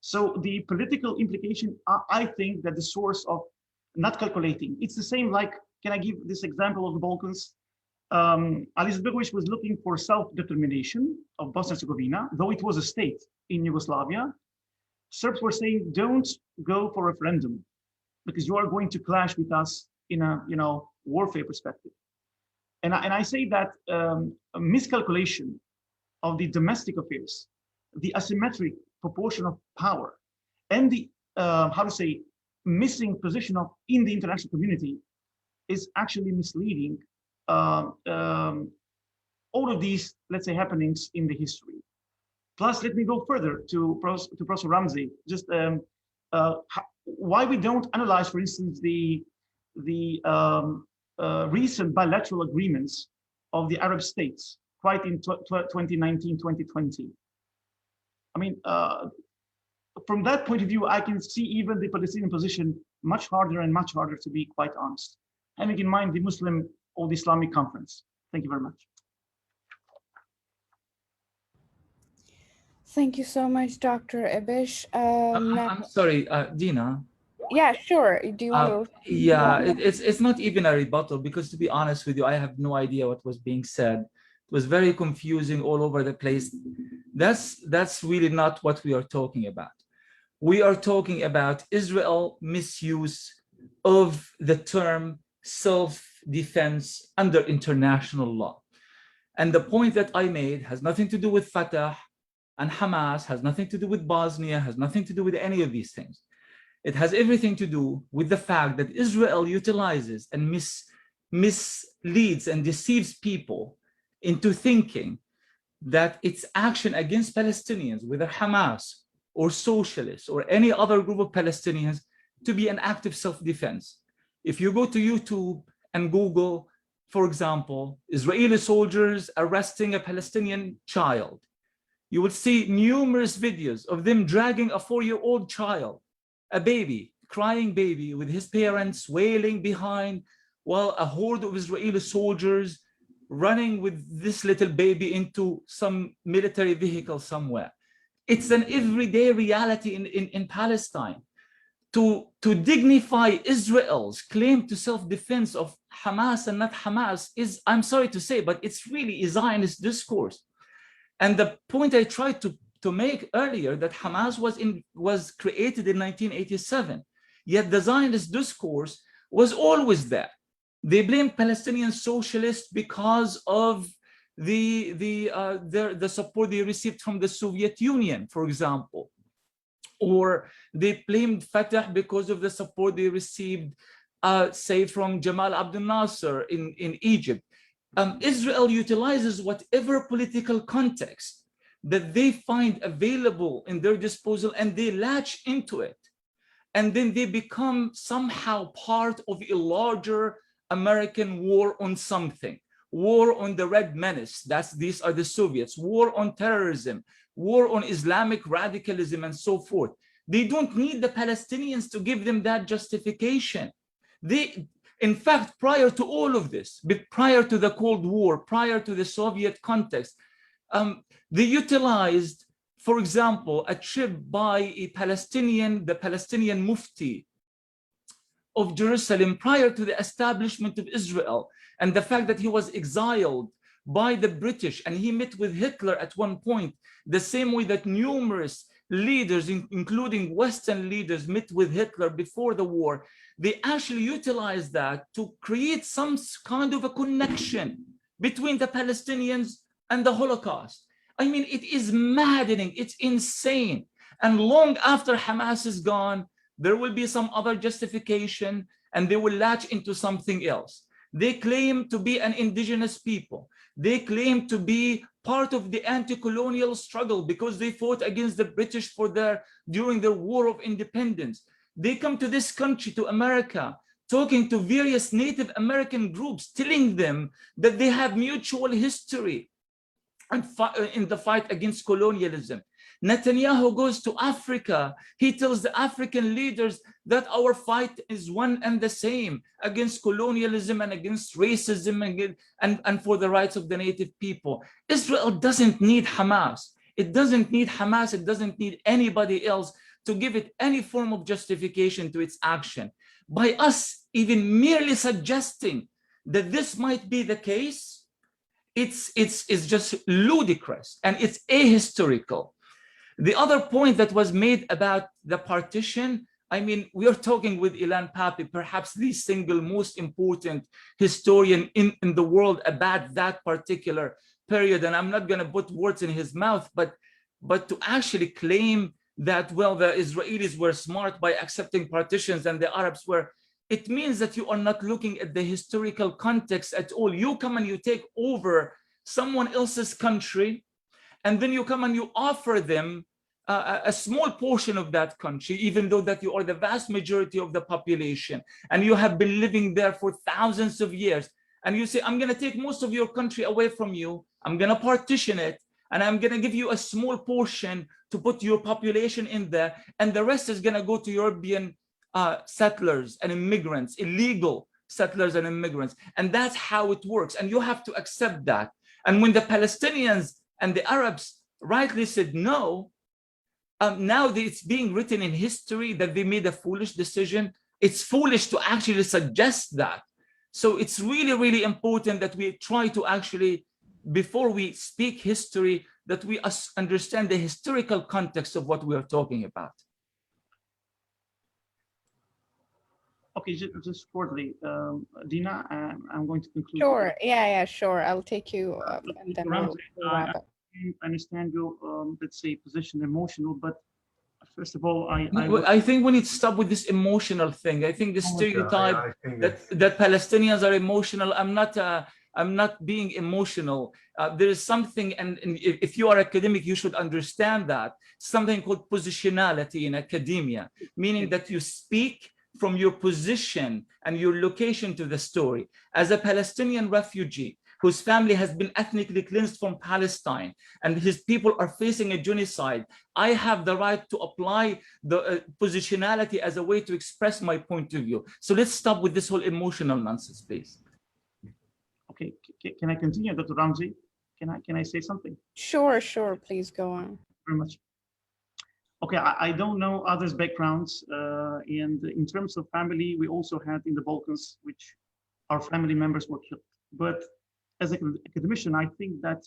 So the political implication, I think that the source of not calculating, it's the same like, can I give this example of the Balkans? Ali Izetbegovic was looking for self-determination of Bosnia and Herzegovina, though it was a state in Yugoslavia. Serbs were saying, don't go for referendum because you are going to clash with us in a, you know, warfare perspective. And I say that a miscalculation of the domestic affairs, the asymmetric proportion of power, and the, how to say, missing position of in the international community is actually misleading all of these, let's say, happenings in the history. Plus, let me go further to Professor Ramsey, just why we don't analyze, for instance, the recent bilateral agreements of the Arab states, quite in 2019, 2020. I mean, from that point of view, I can see even the Palestinian position much harder and much harder, to be quite honest, having in mind the Muslim or the Islamic Conference. Thank you very much. Thank you so much, Dr. Ibish. I'm sorry, Dina. Yeah, sure. Do you want to? Yeah, it's not even a rebuttal, because to be honest with you, I have no idea what was being said. It was very confusing all over the place. That's really not what we are talking about. We are talking about Israel misuse of the term self-defense under international law. And the point that I made has nothing to do with Fatah and Hamas, has nothing to do with Bosnia, has nothing to do with any of these things. It has everything to do with the fact that Israel utilizes and misleads and deceives people into thinking that its action against Palestinians, whether Hamas or socialists or any other group of Palestinians, to be an act of self-defense. If you go to YouTube and Google, for example, Israeli soldiers arresting a Palestinian child, you will see numerous videos of them dragging a 4-year-old child, a baby, crying baby with his parents wailing behind, while a horde of Israeli soldiers running with this little baby into some military vehicle somewhere. It's an everyday reality in Palestine. To dignify Israel's claim to self-defense of Hamas and not Hamas is, I'm sorry to say, but it's really a Zionist discourse. And the point I tried to make earlier, that Hamas was created in 1987, yet the Zionist discourse was always there. They blamed Palestinian socialists because of the support they received from the Soviet Union, for example. Or they blamed Fatah because of the support they received, say, from Jamal Abdel Nasser in Egypt. Israel utilizes whatever political context that they find available in their disposal, and they latch into it. And then they become somehow part of a larger American war on something. War on the Red Menace, these are the Soviets, war on terrorism, war on Islamic radicalism, and so forth. They don't need the Palestinians to give them that justification. In fact, prior to all of this, prior to the Cold War, prior to the Soviet context, they utilized, for example, a trip by the Palestinian Mufti of Jerusalem prior to the establishment of Israel, and the fact that he was exiled by the British and he met with Hitler at one point, the same way that numerous leaders, including Western leaders, met with Hitler before the war. They actually utilized that to create some kind of a connection between the Palestinians and the Holocaust. I mean, it is maddening, it's insane. And long after Hamas is gone, there will be some other justification and they will latch into something else. They claim to be an indigenous people. They claim to be part of the anti-colonial struggle because they fought against the British during their war of independence. They come to this country, to America, talking to various Native American groups, telling them that they have mutual history and in the fight against colonialism. Netanyahu goes to Africa. He tells the African leaders that our fight is one and the same against colonialism and against racism and for the rights of the native people. Israel doesn't need Hamas. It doesn't need Hamas. It doesn't need anybody else to give it any form of justification to its action. By us even merely suggesting that this might be the case, it's just ludicrous and it's ahistorical. The other point that was made about the partition, I mean, we are talking with Ilan Pappé, perhaps the single most important historian in the world about that particular period. And I'm not going to put words in his mouth, but to actually claim that, well, the Israelis were smart by accepting partitions and the Arabs were, it means that you are not looking at the historical context at all. You come and you take over someone else's country, and then you come and you offer them a small portion of that country, even though that you are the vast majority of the population, and you have been living there for thousands of years. And you say, I'm going to take most of your country away from you. I'm going to partition it, and I'm going to give you a small portion to put your population in there. And the rest is going to go to European settlers and immigrants, illegal settlers and immigrants. And that's how it works. And you have to accept that. And when the Palestinians and the Arabs rightly said no, now that it's being written in history that they made a foolish decision. It's foolish to actually suggest that. So it's really, really important that we try to actually before we speak history, that we understand the historical context of what we are talking about. Okay, just shortly, Dina, I'm going to conclude. Sure. Yeah, sure. I'll take you and then we'll Ramzi, wrap up. I understand your, let's say, position emotional, but first of all, I think we need to stop with this emotional thing. I think the stereotype that Palestinians are emotional. I'm not being emotional. There is something, and if you are academic, you should understand that, something called positionality in academia, meaning that you speak from your position and your location to the story. As a Palestinian refugee whose family has been ethnically cleansed from Palestine and his people are facing a genocide, I have the right to apply the positionality as a way to express my point of view. So let's stop with this whole emotional nonsense, please. Okay, can I continue, Dr. Ramzi? Can I say something? Sure, please go on. Very much. Okay, I don't know others' backgrounds, and in terms of family, we also had in the Balkans, which our family members were killed. But as an academician, I think that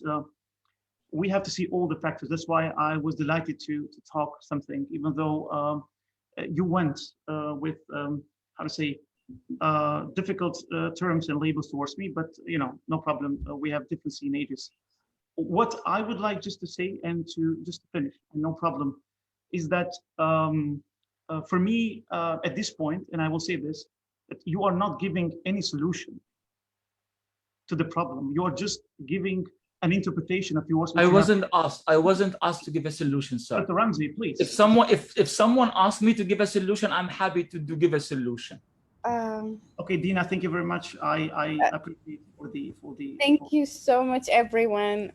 we have to see all the factors. That's why I was delighted to talk something, even though you went with, how to say, difficult terms and labels towards me, but no problem. We have difference in ages. What I would like just to say and to just finish, no problem, is that for me at this point, and I will say this, that you are not giving any solution to the problem. You are just giving an interpretation of yours. I wasn't asked to give a solution, sir. Dr. Ramzi, please. If someone asked me to give a solution, I'm happy to give a solution. Okay, Dina, thank you very much. I appreciate for the. Thank you so much, everyone.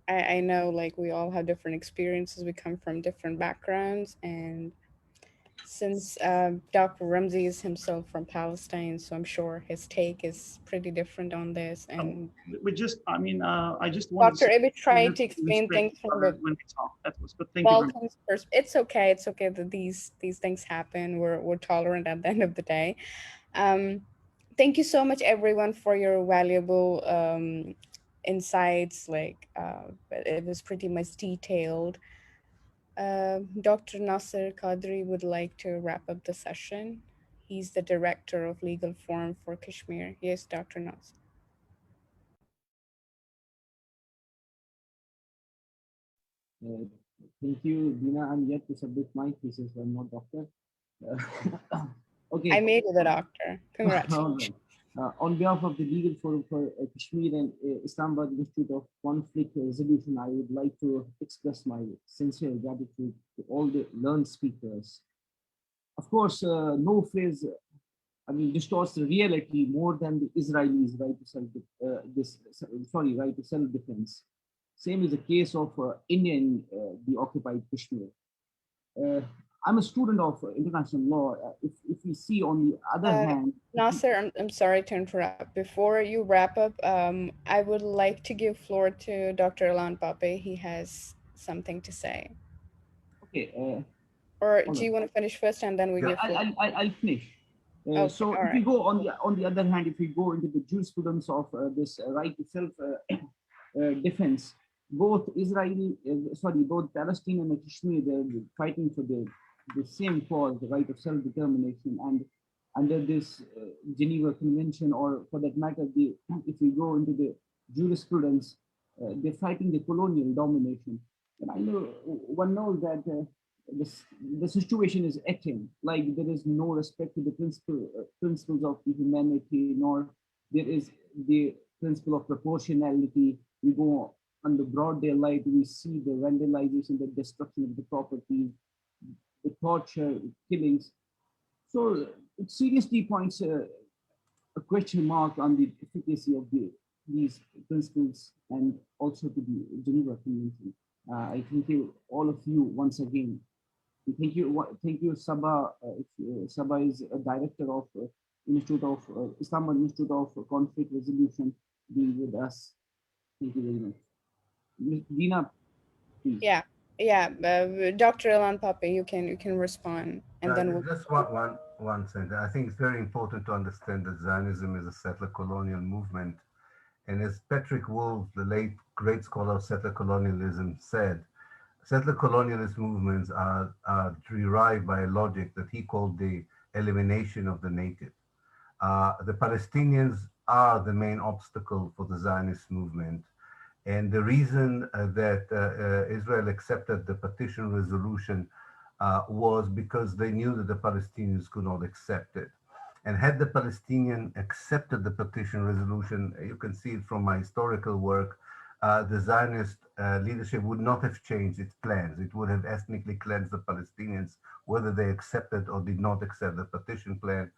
I know, like, we all have different experiences. We come from different backgrounds, and since Dr. Ramzi is himself from Palestine, so I'm sure his take is pretty different on this. And we just, I just wanted Dr. Ibi tried to explain things from the when we talk. That was, but thank you very much. It's okay that these things happen. We're tolerant at the end of the day. Thank you so much, everyone, for your valuable insights. Like, it was pretty much detailed. Dr. Nasser Qadri would like to wrap up the session. He's the director of Legal Forum for Kashmir. Yes, Dr. Nasser. Thank you, Dina. I'm yet to submit my thesis. I'm not doctor. Okay. I made it a doctor. Congratulations. On behalf of the Legal Forum for Kashmir and Islamabad Institute of Conflict Resolution, I would like to express my sincere gratitude to all the learned speakers. Of course, no phrase, distorts the reality more than the Israelis' right to self-defense. Same is the case of India in the occupied Kashmir. I'm a student of international law. If we see on the other hand... Nasser, I'm sorry to interrupt. Before you wrap up, I would like to give floor to Dr. Ilan Pape. He has something to say. Okay. Or do you want to finish first and then we give floor? I'll finish. Okay, so if we go on the other hand, if we go into the jurisprudence of this right to self-defense, both both Palestine and Kashmir, they're fighting for the same cause, the right of self-determination, and under this Geneva Convention, or for that matter, if we go into the jurisprudence, they're fighting the colonial domination. And I know one knows that the situation is akin, like there is no respect to the principles of the humanity, nor there is the principle of proportionality. We go on the broad daylight, we see the vandalization, the destruction of the property, the torture, killings. So it seriously points a question mark on the efficacy of these principles and also to the Geneva Convention. I thank you, all of you, once again. And thank you, Sabah. Sabah is a director of Islamic Institute of Conflict Resolution, being with us. Thank you very much. Dina, please. Yeah. Dr. Ilan Pape, you can respond, and then we'll just one sentence. I think it's very important to understand that Zionism is a settler colonial movement, And as Patrick Wolf, the late great scholar of settler colonialism, said, settler colonialist movements are derived by a logic that he called the elimination of the native. The Palestinians are the main obstacle for the Zionist movement. And the reason that Israel accepted the partition resolution was because they knew that the Palestinians could not accept it. And had the Palestinian accepted the partition resolution, you can see it from my historical work, the Zionist leadership would not have changed its plans. It would have ethnically cleansed the Palestinians, whether they accepted or did not accept the partition plan.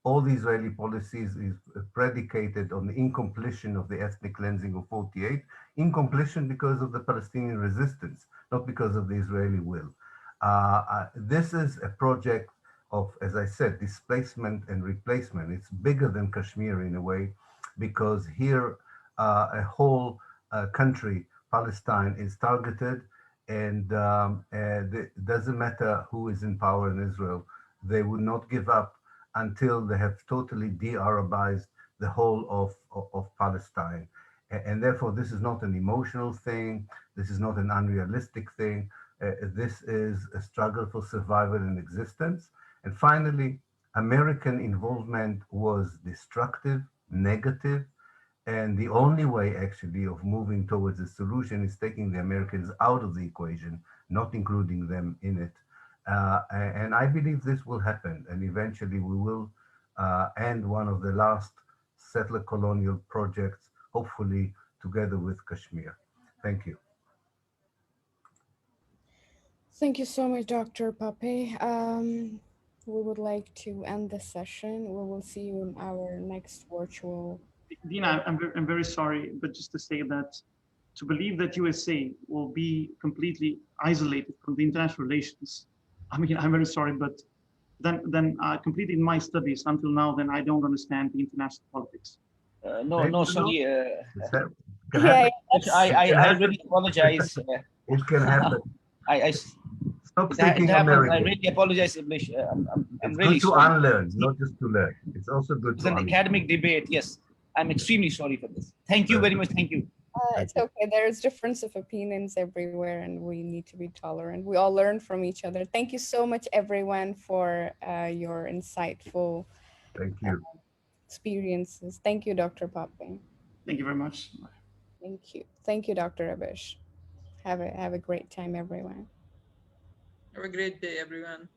All the Israeli policies is predicated on the incompletion of the ethnic cleansing of 48, incompletion because of the Palestinian resistance, not because of the Israeli will. This is a project of, as I said, displacement and replacement. It's bigger than Kashmir in a way, because here a whole country, Palestine, is targeted, and it doesn't matter who is in power in Israel, they would not give up until they have totally de-Arabized the whole of Palestine. And therefore, this is not an emotional thing. This is not an unrealistic thing. This is a struggle for survival and existence. And finally, American involvement was destructive, negative, and the only way actually of moving towards a solution is taking the Americans out of the equation, not including them in it. And I believe this will happen, and eventually we will end one of the last settler colonial projects, hopefully together with Kashmir. Thank you. Thank you so much, Dr. Pape. We would like to end this session. We will see you in our next virtual. Dina, I'm very sorry, but just to say that to believe that USA will be completely isolated from the international relations, I mean, I'm very sorry, but then completing my studies until now, then I don't understand the international politics. No, sorry. Yeah, I really apologize. It can happen. Stop It speaking happens. American. I really apologize, English. I'm It's really good to sorry. unlearn, not just to learn. It's also good It's to an unlearn. academic debate. Yes, I'm extremely sorry for this. Thank you very much. Thank you. it's okay. There's difference of opinions everywhere, and we need to be tolerant. We all learn from each other. Thank you so much, everyone, for your insightful Thank you. experiences. Thank you, Dr. Pape. Thank you very much. Thank you. Thank you, Dr. Abish. Have a great time, everyone. Have a great day, everyone.